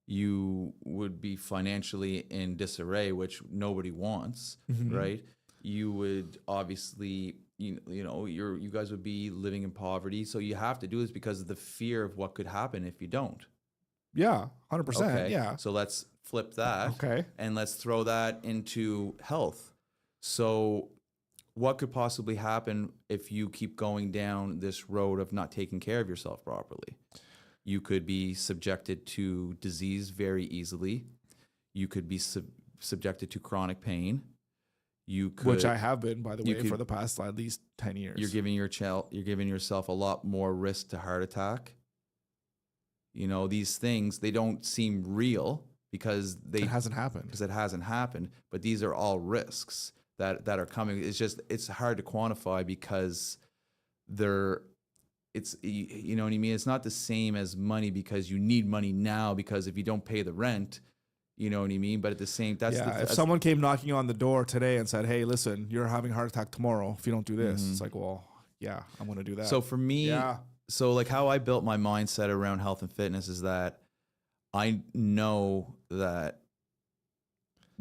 [SPEAKER 2] You would be financially in disarray, which nobody wants, right? You would obviously, you guys would be living in poverty. So you have to do this because of the fear of what could happen if you don't.
[SPEAKER 1] Yeah, 100%.
[SPEAKER 2] Okay.
[SPEAKER 1] Yeah.
[SPEAKER 2] So let's flip that.
[SPEAKER 1] Okay.
[SPEAKER 2] And let's throw that into health. So what could possibly happen if you keep going down this road of not taking care of yourself properly? You could be subjected to disease very easily. You could be subjected to chronic pain. Which I have been, by the way, for the past at least 10 years. You're giving yourself a lot more risk to heart attack. These things, they don't seem real because it hasn't happened. But these are all risks that are coming. It's hard to quantify because you know what I mean? It's not the same as money, because you need money now, because if you don't pay the rent, you know what I mean? But at the same, if someone came knocking on the door today and said, hey, listen, you're having a heart attack tomorrow if you don't do this, it's like, well, yeah, I'm going to do that. So for me, so like how I built my mindset around health and fitness is that I know that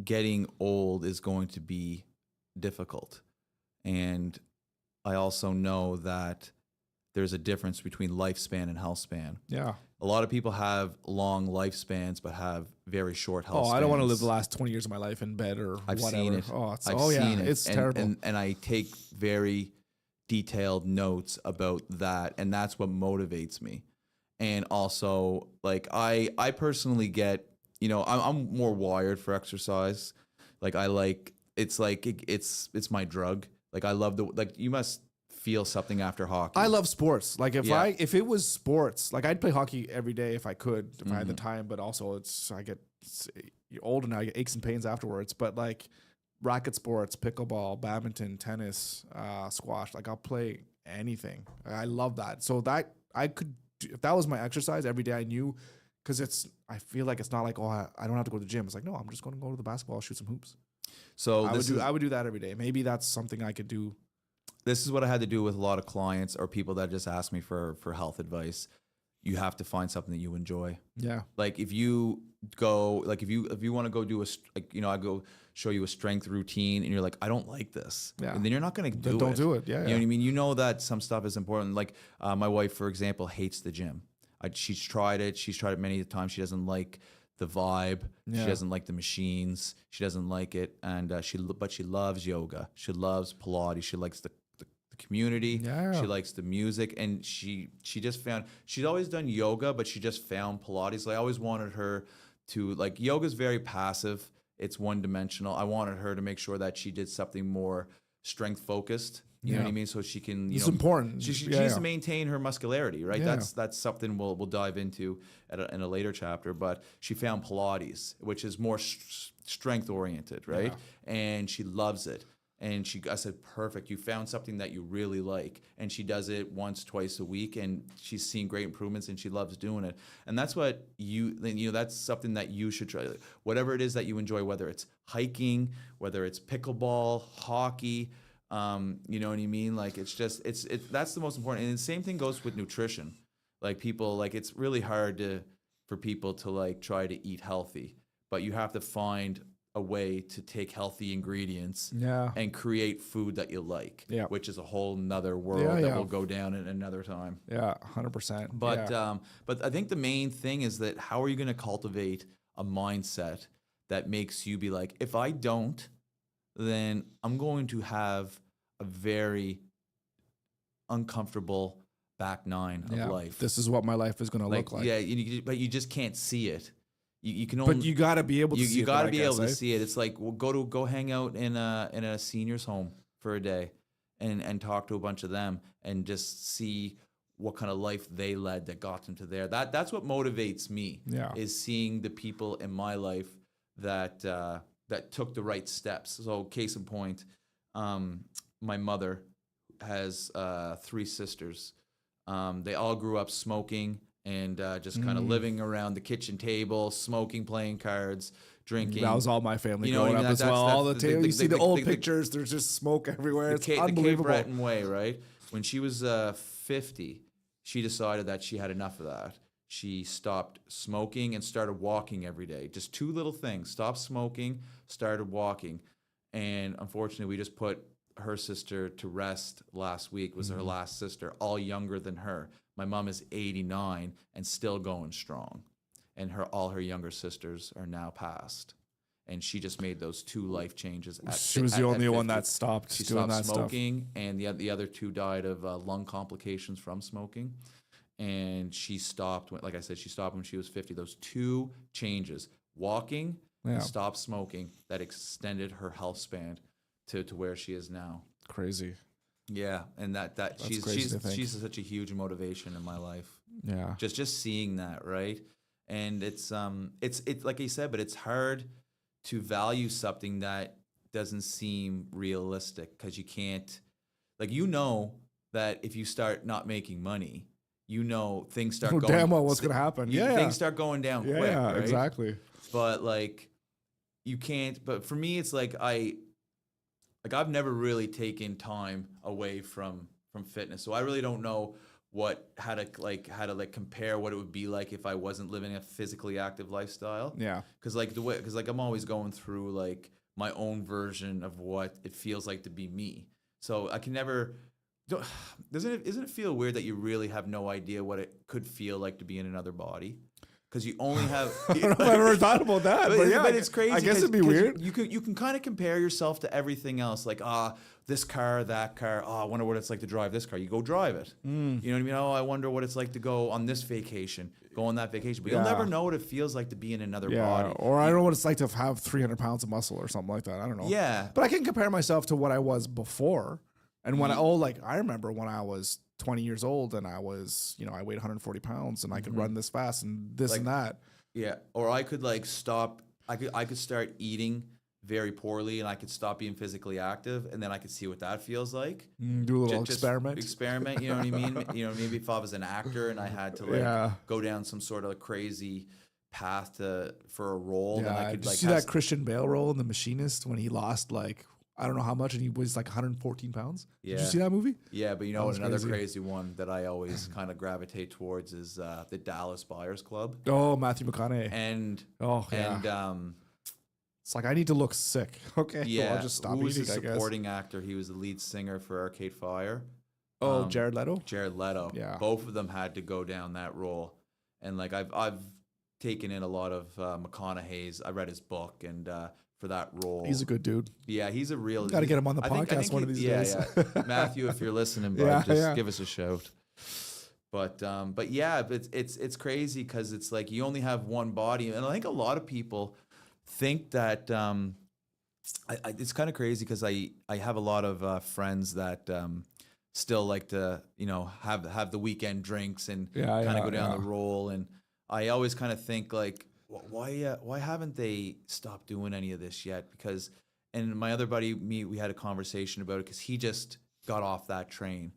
[SPEAKER 2] getting old is going to be difficult. And I also know that there's a difference between lifespan and health span. Yeah. A lot of people have long lifespans, but have very short health spans. I don't want to live the last 20 years of my life in bed or whatever. Seen it. I've seen it. It's terrible. And I take very detailed notes about that. And that's what motivates me. And also, like, I personally get, I'm more wired for exercise. Like, it's my drug. Like, I love you must feel something after hockey. I love sports. Like if it was sports, like I'd play hockey every day if I could, if I had the time, but also
[SPEAKER 1] you're older now, you get aches and pains afterwards. But like racket sports, pickleball, badminton, tennis, squash, like I'll play anything. I love that. So that I could, if that was my exercise every day, I knew, because I feel like it's not like, oh, I don't have to go to the gym. It's like, no, I'm just going to go to the basketball, shoot some hoops.
[SPEAKER 2] So
[SPEAKER 1] I would do that every day. Maybe that's something I could do.
[SPEAKER 2] This is what I had to do with a lot of clients or people that just ask me for health advice. You have to find something that you enjoy.
[SPEAKER 1] Yeah.
[SPEAKER 2] Like if you go, like if you want to go do I go show you a strength routine and you're like, I don't like this. Yeah. And then you're not going to do it.
[SPEAKER 1] Don't do it. Yeah.
[SPEAKER 2] You know what I mean? You know that some stuff is important. Like my wife, for example, hates the gym. She's tried it. She's tried it many times. She doesn't like the vibe. Yeah. She doesn't like the machines. She doesn't like it. And but she loves yoga. She loves Pilates. She likes the community. Yeah. She likes the music. And she just found, she's always done yoga, but she just found Pilates. Like I always wanted her to, like, yoga's very passive. It's one dimensional. I wanted her to make sure that she did something more strength focused. You know what I mean? So she can, it's
[SPEAKER 1] important.
[SPEAKER 2] She needs to maintain her muscularity, right? Yeah. That's something we'll dive into in a later chapter. But she found Pilates, which is more strength oriented, right? Yeah. And she loves it. And I said, perfect. You found something that you really like. And she does it once, twice a week, and she's seen great improvements, and she loves doing it. And that's what that's something that you should try. Whatever it is that you enjoy, whether it's hiking, whether it's pickleball, hockey, you know what I mean? Like that's the most important. And the same thing goes with nutrition. Like people, like it's really hard for people to like try to eat healthy, but you have to find a way to take healthy ingredients and create food that you like, which is a whole nother world that will go down in another time.
[SPEAKER 1] Yeah, 100%.
[SPEAKER 2] But I think the main thing is that how are you going to cultivate a mindset that makes you be like, if I don't, then I'm going to have a very uncomfortable back nine of life.
[SPEAKER 1] This is what my life is going to look like.
[SPEAKER 2] Yeah, but you just can't see it. You can
[SPEAKER 1] only, but you got to be able to see it.
[SPEAKER 2] You got to be able to see it. It's like, well, go hang out in a senior's home for a day and talk to a bunch of them and just see what kind of life they led that got them to there. That's what motivates me. Yeah. Is seeing the people in my life that took the right steps. So case in point, my mother has 3 sisters. They all grew up smoking and just kind of living around the kitchen table, smoking, playing cards, drinking.
[SPEAKER 1] That was all my family growing up as well. All the table, you see the old pictures, there's just smoke everywhere. It's unbelievable.
[SPEAKER 2] The Cape Breton way, right? When she was 50, she decided that she had enough of that. She stopped smoking and started walking every day. Just 2 little things. Stopped smoking, started walking. And unfortunately, we just put her sister to rest last week. Was her last sister, all younger than her. My mom is 89 and still going strong. And all her younger sisters are now passed. And she just made those 2 life changes.
[SPEAKER 1] She was the only one that stopped doing that
[SPEAKER 2] smoking, stuff. And the other 2 died of lung complications from smoking. And she stopped, like I said, she stopped when she was 50. Those 2 changes, walking and stop smoking, that extended her health span to where she is now.
[SPEAKER 1] Crazy.
[SPEAKER 2] Yeah, and she's such a huge motivation in my life.
[SPEAKER 1] Yeah,
[SPEAKER 2] just seeing that, right? And it's like you said, but it's hard to value something that doesn't seem realistic because you can't, like, that if you start not making money, things start going.
[SPEAKER 1] Damn well, what's gonna happen?
[SPEAKER 2] Things start going down quick. Yeah, right?
[SPEAKER 1] Exactly.
[SPEAKER 2] But like, you can't. But for me, it's like I've never really taken time away from fitness, so I really don't know how to compare what it would be like if I wasn't living a physically active lifestyle.
[SPEAKER 1] Yeah.
[SPEAKER 2] Because I'm always going through like my own version of what it feels like to be me. So I can never. Isn't it feel weird that you really have no idea what it could feel like to be in another body? Because you only have.
[SPEAKER 1] I've never thought about that, but
[SPEAKER 2] it's crazy.
[SPEAKER 1] I guess it'd be weird.
[SPEAKER 2] You can kind of compare yourself to everything else, like this car, that car. I wonder what it's like to drive this car. You go drive it. You know what I mean? I wonder what it's like to go on this vacation, go on that vacation. But you'll never know what it feels like to be in another body.
[SPEAKER 1] Or I don't know what it's like to have 300 pounds of muscle or something like that. I don't know.
[SPEAKER 2] Yeah,
[SPEAKER 1] but I can compare myself to what I was before, and when I remember when I was 20 years old and I was, I weighed 140 pounds and I could run this fast and this and that.
[SPEAKER 2] Yeah. Or I could like stop I could start eating very poorly, and I could stop being physically active, and then I could see what that feels like.
[SPEAKER 1] Do a little experiment.
[SPEAKER 2] Experiment, you know what I mean? You know, maybe if I was an actor and I had to like go down some sort of crazy path for a role, then I could
[SPEAKER 1] Did you
[SPEAKER 2] like
[SPEAKER 1] see that Christian Bale role in The Machinist when he lost like I don't know how much and he was like 114 pounds?
[SPEAKER 2] Yeah.
[SPEAKER 1] Did you see that movie?
[SPEAKER 2] Yeah, but you know another crazy one that I always kind of gravitate towards is the Dallas Buyers Club.
[SPEAKER 1] Oh, Matthew McConaughey.
[SPEAKER 2] And
[SPEAKER 1] it's like I need to look sick. Okay,
[SPEAKER 2] yeah.
[SPEAKER 1] Well, I'll just stop
[SPEAKER 2] Who was
[SPEAKER 1] eating.
[SPEAKER 2] the supporting actor? He was the lead singer for Arcade Fire.
[SPEAKER 1] Oh, Jared Leto.
[SPEAKER 2] Jared Leto.
[SPEAKER 1] Yeah,
[SPEAKER 2] both of them had to go down that role, and like I've taken in a lot of McConaughey's. I read his book, and for that role,
[SPEAKER 1] he's a good dude.
[SPEAKER 2] Yeah, he's a real.
[SPEAKER 1] Got to get him on the podcast one of these days.
[SPEAKER 2] Yeah, Matthew, if you're listening, bud, give us a shout. But yeah, it's crazy because it's like you only have one body, and I think a lot of people think that it's kind of crazy because I have a lot of friends that still like to have the weekend drinks and kind of go down the roll, and I always kind of think like why haven't they stopped doing any of this yet? Because and my other buddy we had a conversation about it because he just got off that train.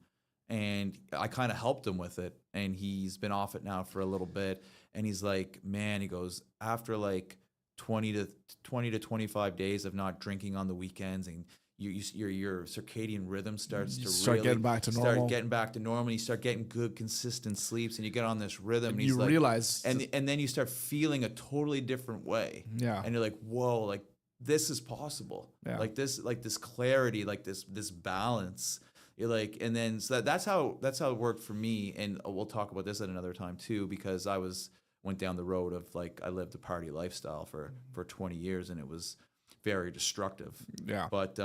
[SPEAKER 2] And I kind of helped him with it, and he's been off it now for a little bit. And he's like, man, he goes, after like 20 to 25 days of not drinking on the weekends, and your circadian rhythm starts to
[SPEAKER 1] start getting back to normal.
[SPEAKER 2] And you start getting good, consistent sleeps, and you get on this rhythm. And
[SPEAKER 1] you realize,
[SPEAKER 2] and then you start feeling a totally different way.
[SPEAKER 1] Yeah,
[SPEAKER 2] and you're like, whoa, like this is possible. Yeah. like this clarity, like this balance. You're like, and then so that's how it worked for me, and we'll talk about this at another time too, because I went down the road of like I lived a party lifestyle for 20 years, and it was very destructive.
[SPEAKER 1] Yeah.
[SPEAKER 2] But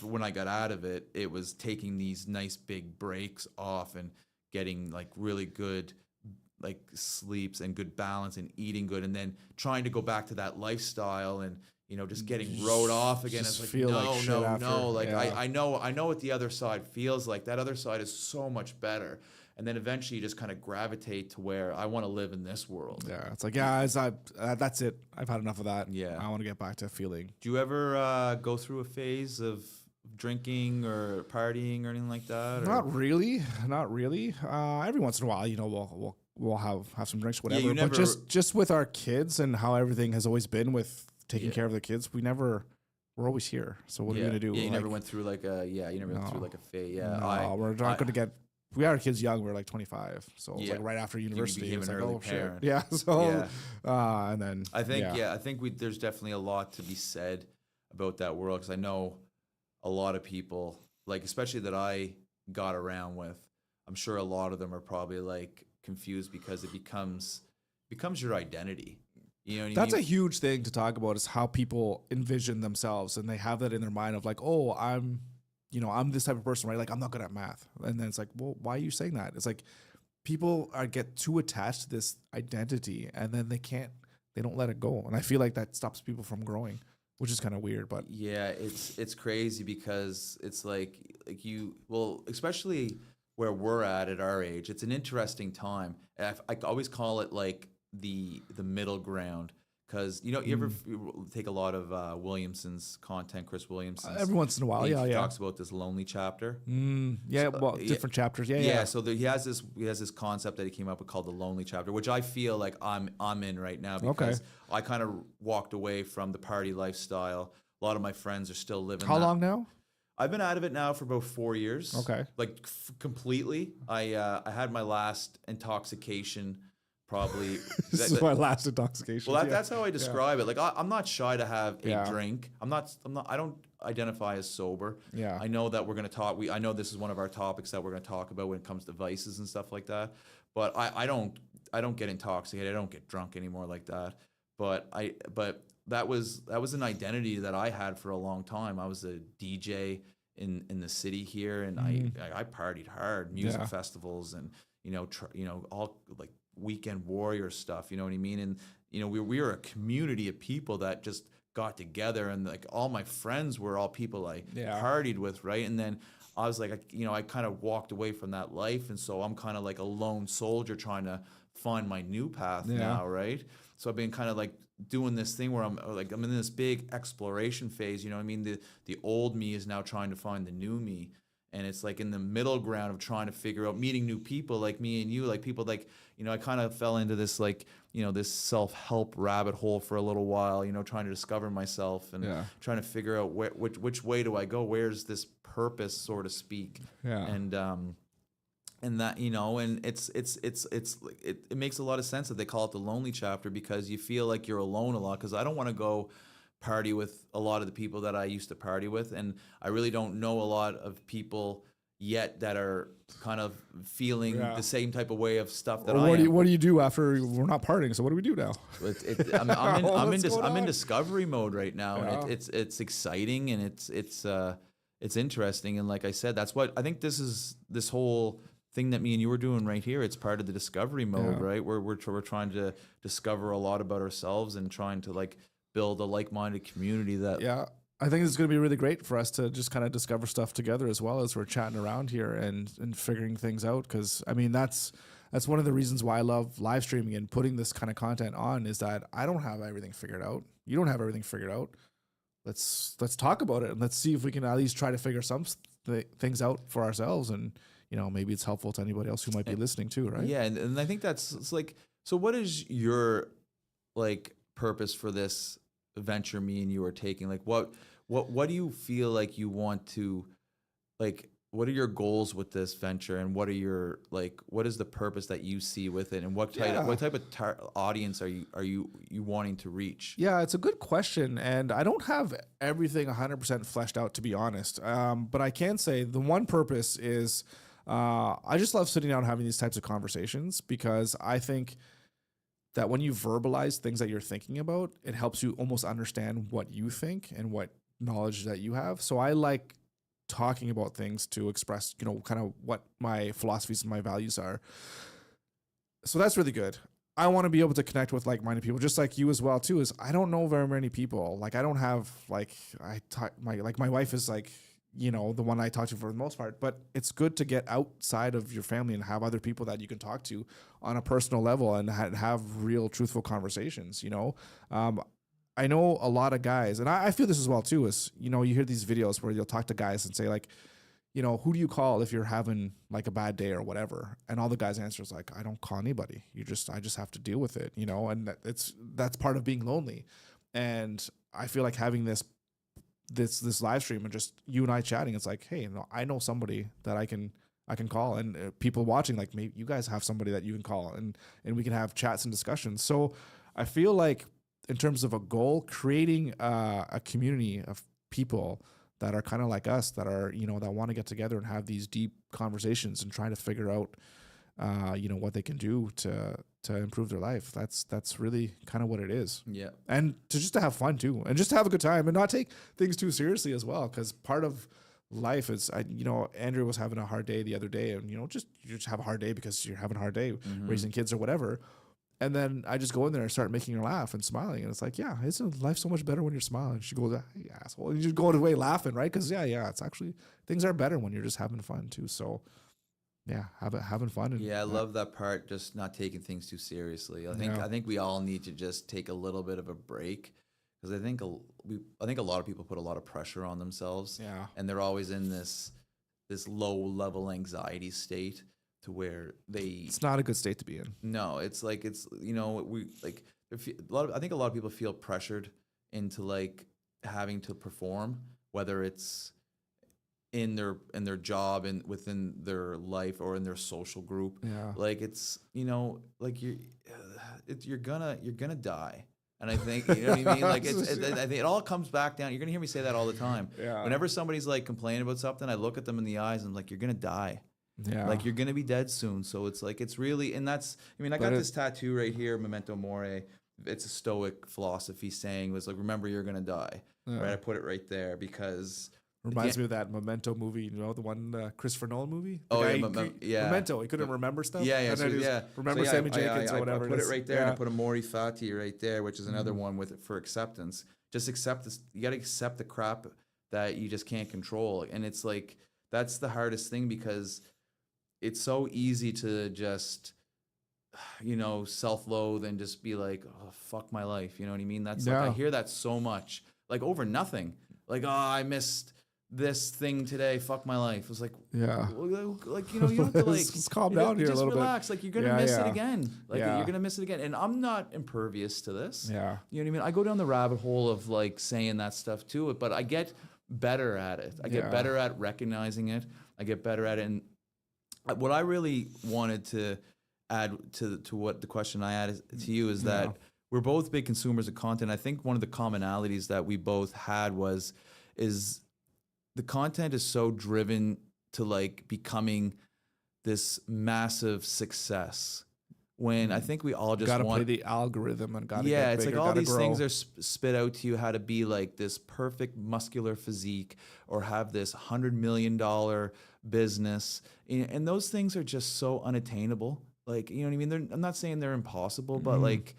[SPEAKER 2] when I got out of it, it was taking these nice big breaks off and getting like really good like sleeps and good balance and eating good, and then trying to go back to that lifestyle and just getting rode off again. It's like, no. Like I know what the other side feels like. That other side is so much better. And then eventually you just kind of gravitate to where I want to live in this world.
[SPEAKER 1] Yeah. It's like, that's it. I've had enough of that. Yeah. I want to get back to feeling.
[SPEAKER 2] Do you ever go through a phase of drinking or partying or anything like that? Or?
[SPEAKER 1] Not really. Every once in a while, we'll have some drinks, whatever.
[SPEAKER 2] Yeah,
[SPEAKER 1] but just with our kids and how everything has always been with taking care of the kids, we're always here. So what are we gonna do?
[SPEAKER 2] Yeah, you never went through like a phase. Yeah,
[SPEAKER 1] no, we're not gonna get. We had our kids young. We were like 25, so it was like right after university. It was like, oh parent. Shit, yeah. So and then
[SPEAKER 2] I think there's definitely a lot to be said about that world, because I know a lot of people, like especially that I got around with. I'm sure a lot of them are probably like confused because it becomes your identity. You know what
[SPEAKER 1] That's
[SPEAKER 2] I mean?
[SPEAKER 1] a huge thing to talk about, is how people envision themselves, and they have that in their mind of like, oh, I'm this type of person, right? Like I'm not good at math. And then it's like, well, why are you saying that? It's like people get too attached to this identity, and then they don't let it go. And I feel like that stops people from growing, which is kind of weird, but
[SPEAKER 2] yeah, it's crazy because it's like especially where we're at our age, it's an interesting time. And I always call it like the middle ground, because you ever take a lot of Williamson's content, Chris Williamson,
[SPEAKER 1] every once in a while. He
[SPEAKER 2] talks about this lonely chapter.
[SPEAKER 1] Different chapters.
[SPEAKER 2] So he has this concept that he came up with called the lonely chapter, which I feel like I'm in right now, because I kind of walked away from the party lifestyle. A lot of my friends are still living.
[SPEAKER 1] How long now?
[SPEAKER 2] I've been out of it now for about 4 years.
[SPEAKER 1] Okay.
[SPEAKER 2] Like completely. I had my last intoxication. Probably
[SPEAKER 1] this is my last intoxication.
[SPEAKER 2] Well, that's how I describe it. Like I'm not shy to have a drink. I don't identify as sober.
[SPEAKER 1] Yeah.
[SPEAKER 2] I know that we're going to talk. I know this is one of our topics that we're going to talk about when it comes to vices and stuff like that. But I don't get intoxicated. I don't get drunk anymore like that. But that was an identity that I had for a long time. I was a DJ in the city here, and I partied hard, music festivals, and all like weekend warrior stuff, you know what I mean? And we were a community of people that just got together, and like all my friends were all people I partied with, right? And then I was like, I kind of walked away from that life, and so I'm kind of like a lone soldier trying to find my new path now, right? so I've been kind of like doing this thing where I'm in this big exploration phase. You know what I mean? The old me is now trying to find the new me. And it's like in the middle ground of trying to figure out meeting new people like me and you, like people like, you know, I kind of fell into this like, you know, this self-help rabbit hole for a little while, you know, trying to discover myself and trying to figure out which way do I go? Where's this purpose, so to speak?
[SPEAKER 1] Yeah.
[SPEAKER 2] And that, you know, and it makes a lot of sense that they call it the lonely chapter, because you feel like you're alone a lot. Because I don't want to go party with a lot of the people that I used to party with, and I really don't know a lot of people yet that are kind of feeling the same type of way of stuff that
[SPEAKER 1] what do you do after we're not partying? So what do we do now?
[SPEAKER 2] I'm in discovery mode right now, and it's exciting, and it's interesting, and like I said, that's what I think this whole thing that me and you were doing right here. It's part of the discovery mode, right? We're trying to discover a lot about ourselves and trying to like build a like-minded community that
[SPEAKER 1] I think it's going to be really great for us to just kind of discover stuff together as well as we're chatting around here and figuring things out. Because I mean, that's one of the reasons why I love live streaming and putting this kind of content on, is that I don't have everything figured out. You don't have everything figured out. Let's talk about it, and let's see if we can at least try to figure some things out for ourselves. And, you know, maybe it's helpful to anybody else who might be listening too, right?
[SPEAKER 2] Yeah. And I think it's like, so what is your like purpose for this venture me and you are taking? Like what do you feel like you want to, like, what are your goals with this venture, and what are your, like, what is the purpose that you see with it, and what type of audience are you wanting to reach?
[SPEAKER 1] Yeah, it's a good question, and I don't have everything 100% fleshed out, to be honest. But I can say the one purpose is I just love sitting down and having these types of conversations, because I think that when you verbalize things that you're thinking about, it helps you almost understand what you think and what knowledge that you have. So I like talking about things to express, you know, kind of what my philosophies and my values are. So that's really good. I want to be able to connect with like-minded people, just like you as well too. Is I don't know very many people. Like I don't have like my wife is like, you know, the one I talk to for the most part, but it's good to get outside of your family and have other people that you can talk to on a personal level and have real truthful conversations, you know. I know a lot of guys, and I feel this as well too, is, you know, you hear these videos where you'll talk to guys and say like, you know, who do you call if you're having like a bad day or whatever? And all the guys answer is like, I don't call anybody. I just have to deal with it, you know, and that's part of being lonely. And I feel like having this live stream and just you and I chatting, it's like, hey, no, I know somebody that I can call, and people watching, like maybe you guys have somebody that you can call, and we can have chats and discussions. So I feel like in terms of a goal, creating a community of people that are kind of like us, that are, you know, that want to get together and have these deep conversations and trying to figure out, you know, what they can do to improve their life. That's really kind of what it is.
[SPEAKER 2] Yeah.
[SPEAKER 1] And just to have fun too, and just to have a good time and not take things too seriously as well. Cause part of life is, you know, Andrew was having a hard day the other day, and, you know, you just have a hard day because you're having a hard day raising kids or whatever. And then I just go in there and start making her laugh and smiling. And it's like, yeah, isn't life so much better when you're smiling? She goes, hey, asshole. And you just go away laughing, right? Because, yeah, it's actually, things are better when you're just having fun too. So, yeah, having fun. And,
[SPEAKER 2] I love that part, just not taking things too seriously. I think we all need to just take a little bit of a break, because I think a lot of people put a lot of pressure on themselves.
[SPEAKER 1] Yeah.
[SPEAKER 2] And they're always in this low-level anxiety state, to where it's
[SPEAKER 1] not a good state to be in.
[SPEAKER 2] No, it's like, it's, you know, I think a lot of people feel pressured into like having to perform, whether it's in their job and within their life or in their social group.
[SPEAKER 1] Yeah.
[SPEAKER 2] Like, it's, you know, like you're gonna die. And I think, you know what I mean? Like, I think it all comes back down. You're gonna hear me say that all the time.
[SPEAKER 1] Yeah.
[SPEAKER 2] Whenever somebody's like complaining about something, I look at them in the eyes and I'm like, you're gonna die.
[SPEAKER 1] Yeah.
[SPEAKER 2] Like, you're going to be dead soon. So it's like, it's really, and that's, I mean, I got this tattoo right here, Memento Mori. It's a Stoic philosophy saying, was like, remember, you're going to die. Yeah. Right. I put it right there because.
[SPEAKER 1] Reminds me of that Memento movie, you know, the one Christopher Nolan movie.
[SPEAKER 2] Yeah.
[SPEAKER 1] Memento. He couldn't remember stuff.
[SPEAKER 2] Yeah.
[SPEAKER 1] Remember Sammy Jenkins or whatever.
[SPEAKER 2] I put it right there, and I put a Mori Fati right there, which is another one for acceptance. Just accept this. You got to accept the crap that you just can't control. And it's like, that's the hardest thing, because it's so easy to just self-loathe and just be like, oh, fuck my life. You know what I mean? That's like, I hear that so much, like over nothing. Like, oh, I missed this thing today. Fuck my life. It was like, like, you don't have to like,
[SPEAKER 1] just calm down here a little
[SPEAKER 2] relax. Like, you're going to miss it again. Like, you're going to miss it again. And I'm not impervious to this.
[SPEAKER 1] Yeah.
[SPEAKER 2] You know what I mean? I go down the rabbit hole of like saying that stuff to it, but I get better at it. I get better at recognizing it. I get better at it. And what I really wanted to add to what the question I added to you is that we're both big consumers of content. I think one of the commonalities that we both had is the content is so driven to like becoming this massive success. When I think we all just
[SPEAKER 1] gotta
[SPEAKER 2] want
[SPEAKER 1] play the algorithm and gotta
[SPEAKER 2] yeah,
[SPEAKER 1] get
[SPEAKER 2] it's
[SPEAKER 1] bigger,
[SPEAKER 2] like all these
[SPEAKER 1] grow.
[SPEAKER 2] things are spit out to you how to be like this perfect muscular physique or have this $100 million business, and those things are just so unattainable. Like, you know what I mean? I'm not saying they're impossible, but like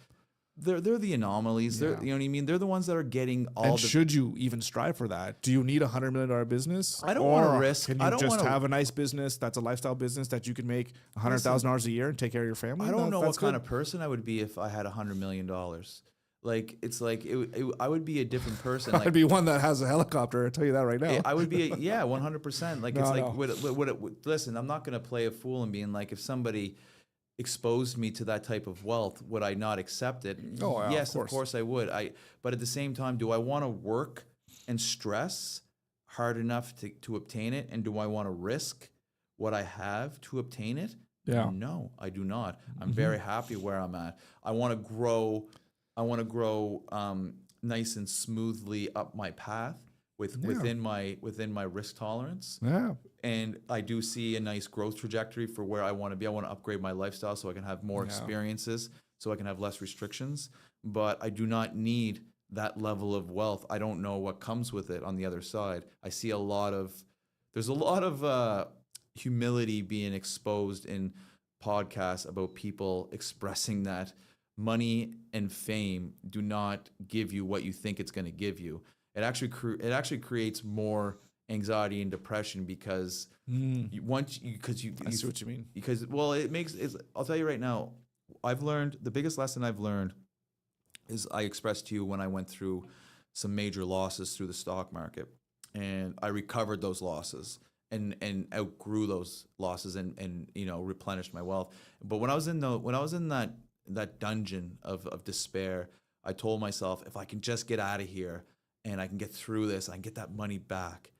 [SPEAKER 2] they're the anomalies. They're, you know what I mean? They're the ones that are getting all.
[SPEAKER 1] And should you even strive for that? Do you need $100 million business?
[SPEAKER 2] I don't want to risk.
[SPEAKER 1] Can you just have a nice business that's a lifestyle business that you can make $100,000 a year and take care of your family?
[SPEAKER 2] I don't know what kind of person I would be if I had $100 million. Like, it's like I would be a different person. Like,
[SPEAKER 1] I'd be one that has a helicopter. I'll tell you that right now.
[SPEAKER 2] I would be 100%. Like, it's like listen, I'm not gonna play a fool and being like, if somebody exposed me to that type of wealth, would I not accept it?
[SPEAKER 1] Oh, yeah,
[SPEAKER 2] yes, of course I would. But at the same time, do I want to work and stress hard enough to obtain it? And do I want to risk what I have to obtain it?
[SPEAKER 1] Yeah.
[SPEAKER 2] No, I do not. I'm very happy where I'm at. I want to grow nice and smoothly up my path within my risk tolerance.
[SPEAKER 1] Yeah.
[SPEAKER 2] And I do see a nice growth trajectory for where I want to be. I want to upgrade my lifestyle so I can have more experiences, so I can have less restrictions. But I do not need that level of wealth. I don't know what comes with it on the other side. I see there's a lot of humility being exposed in podcasts about people expressing that money and fame do not give you what you think it's going to give you. It actually creates more anxiety and depression because
[SPEAKER 1] I see what you mean.
[SPEAKER 2] Because I'll tell you right now, the biggest lesson I've learned is I expressed to you when I went through some major losses through the stock market, and I recovered those losses and outgrew those losses and replenished my wealth. But when I was in that dungeon of despair, I told myself, if I can just get out of here and I can get through this, I can get that money back,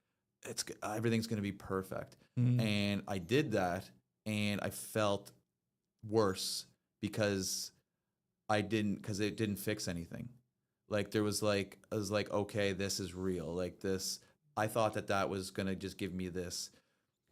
[SPEAKER 2] everything's going to be perfect. And I did that, and I felt worse because it didn't fix anything. Like, I was like, okay, this is real. Like, this, I thought that was going to just give me this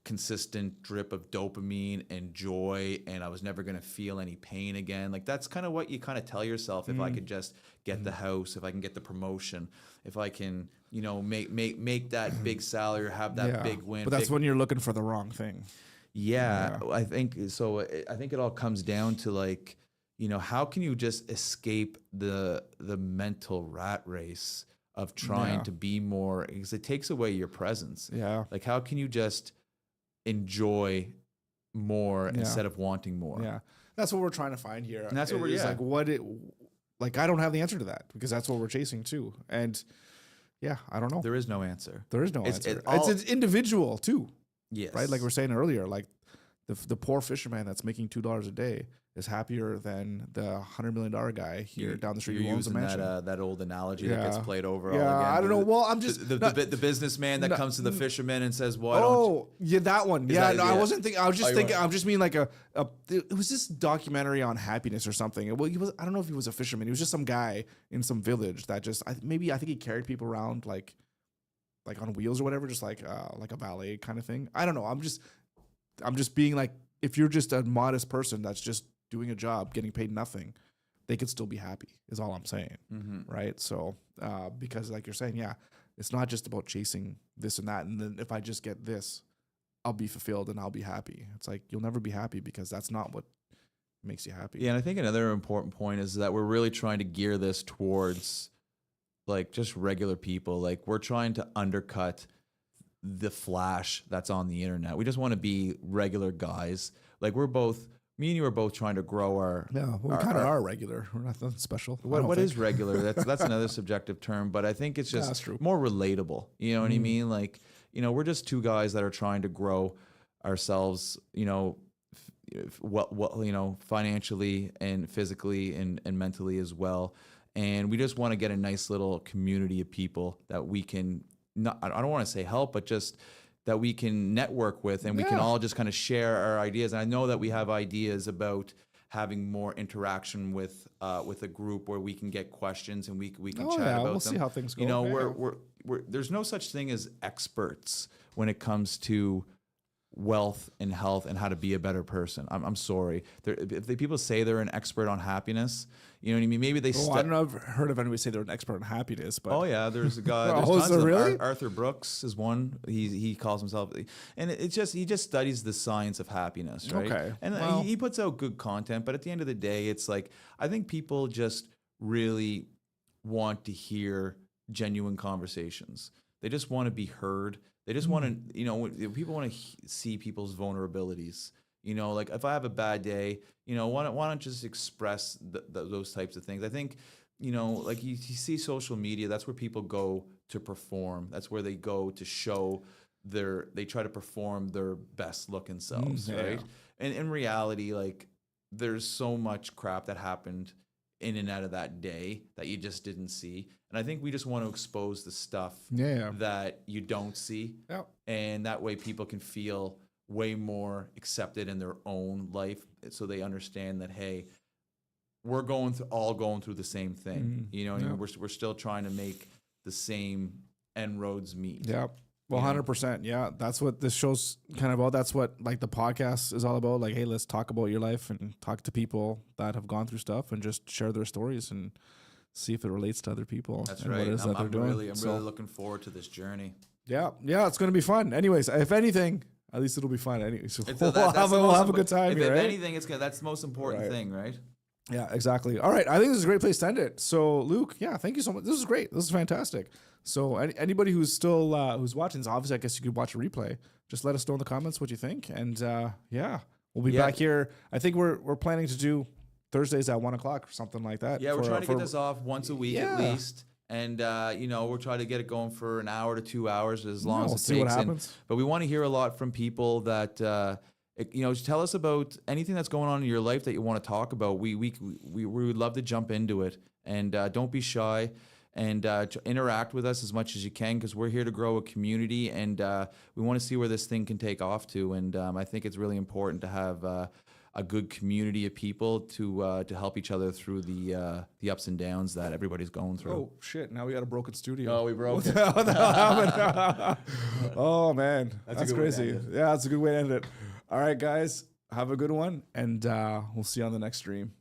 [SPEAKER 2] consistent drip of dopamine and joy, and I was never going to feel any pain again. Like, that's kind of what you kind of tell yourself. If I could just get the house, if I can get the promotion, if I can, make that big salary or have that big win.
[SPEAKER 1] But that's when you're looking for the wrong thing.
[SPEAKER 2] Yeah, I think so. I think it all comes down to, like, how can you just escape the mental rat race of trying to be more, because it takes away your presence.
[SPEAKER 1] Yeah.
[SPEAKER 2] Like, how can you just enjoy more instead of wanting more?
[SPEAKER 1] Yeah. That's what we're trying to find here.
[SPEAKER 2] And that's what we're
[SPEAKER 1] I don't have the answer to that, because that's what we're chasing too. And I don't know.
[SPEAKER 2] There is no answer.
[SPEAKER 1] There is no answer. It's individual too.
[SPEAKER 2] Yes.
[SPEAKER 1] Right? Like we were saying earlier, like the poor fisherman that's making $2 a day is happier than the $100 million guy here down the street who owns a mansion.
[SPEAKER 2] That old analogy that gets played over all again.
[SPEAKER 1] I don't know. Well, I'm just
[SPEAKER 2] the businessman that comes to the fisherman and says, "Why
[SPEAKER 1] that one." I wasn't thinking. I was just thinking. I'm just meaning like it was this documentary on happiness or something. Well, I don't know if he was a fisherman. He was just some guy in some village that just I think he carried people around like on wheels or whatever, just like a valet kind of thing. I don't know. I'm just being like, if you're just a modest person that's just doing a job, getting paid nothing, they could still be happy, is all I'm saying. Right? So, because like you're saying, it's not just about chasing this and that. And then if I just get this, I'll be fulfilled and I'll be happy. It's like, you'll never be happy, because that's not what makes you happy.
[SPEAKER 2] Yeah. And I think another important point is that we're really trying to gear this towards like just regular people. Like, we're trying to undercut the flash that's on the internet. We just want to be regular guys. Like, we're both me and you are both trying to grow our.
[SPEAKER 1] Yeah, well, we kind of are regular. We're not nothing special.
[SPEAKER 2] What is regular? That's another subjective term, but I think it's just more relatable. You know what I mean? Like, we're just two guys that are trying to grow ourselves. Financially and physically and mentally as well. And we just want to get a nice little community of people that we can I don't want to say help, but just that we can network with, and we can all just kind of share our ideas. And I know that we have ideas about having more interaction with a group where we can get questions and we can chat about them.
[SPEAKER 1] We'll see how things go.
[SPEAKER 2] There's no such thing as experts when it comes to wealth and health and how to be a better person. I'm sorry. If people say they're an expert on happiness, you know what I mean? Maybe they.
[SPEAKER 1] I don't know. I've heard of anybody say they're an expert on happiness, but
[SPEAKER 2] there's a guy. There's tons of really? Arthur Brooks is one. He calls himself, and he just studies the science of happiness, right?
[SPEAKER 1] Okay.
[SPEAKER 2] And he puts out good content, but at the end of the day, it's like I think people just really want to hear genuine conversations. They just want to be heard. They just want to, people want to see people's vulnerabilities. Like if I have a bad day, why don't just express those types of things? I think, like you see social media, that's where people go to perform. That's where they go to show they try to perform their best looking selves, right? And in reality, like there's so much crap that happened in and out of that day that you just didn't see. And I think we just want to expose the stuff that you don't see. Yeah. And that way people can feel way more accepted in their own life, so they understand that, hey, we're all going through the same thing. We're still trying to make the same end roads meet.
[SPEAKER 1] Yeah. Well, 100%. Yeah. That's what this show's kind of about. That's what like the podcast is all about. Like, hey, let's talk about your life and talk to people that have gone through stuff and just share their stories and see if it relates to other people.
[SPEAKER 2] That's right. I'm really looking forward to this journey. Yeah. Yeah.
[SPEAKER 1] It's going to be fun. Anyways, if anything, at least it'll be fun. Anyway, so we'll have a good time here.
[SPEAKER 2] If
[SPEAKER 1] right?
[SPEAKER 2] anything, that's the most important thing, right?
[SPEAKER 1] Yeah, exactly. All right. I think this is a great place to end it. So, Luke, thank you so much. This is great. This is fantastic. So anybody who's still who's watching this, obviously, I guess you could watch a replay. Just let us know in the comments what you think. And we'll be back here. I think we're planning to do Thursdays at 1:00 or something like that.
[SPEAKER 2] Yeah, we're trying to get this off once a week at least. And, we'll try to get it going for an hour to 2 hours as long as it
[SPEAKER 1] see
[SPEAKER 2] takes.
[SPEAKER 1] What happens.
[SPEAKER 2] But we want to hear a lot from people that, tell us about anything that's going on in your life that you want to talk about. We would love to jump into it. And don't be shy. And interact with us as much as you can, because we're here to grow a community, and we want to see where this thing can take off to. And I think it's really important to have a good community of people to help each other through the ups and downs that everybody's going through.
[SPEAKER 1] Oh shit! Now we got a broken studio.
[SPEAKER 2] Oh, we broke it.
[SPEAKER 1] Oh man, that's crazy. Yeah, that's a good way to end it. All right, guys, have a good one, and we'll see you on the next stream.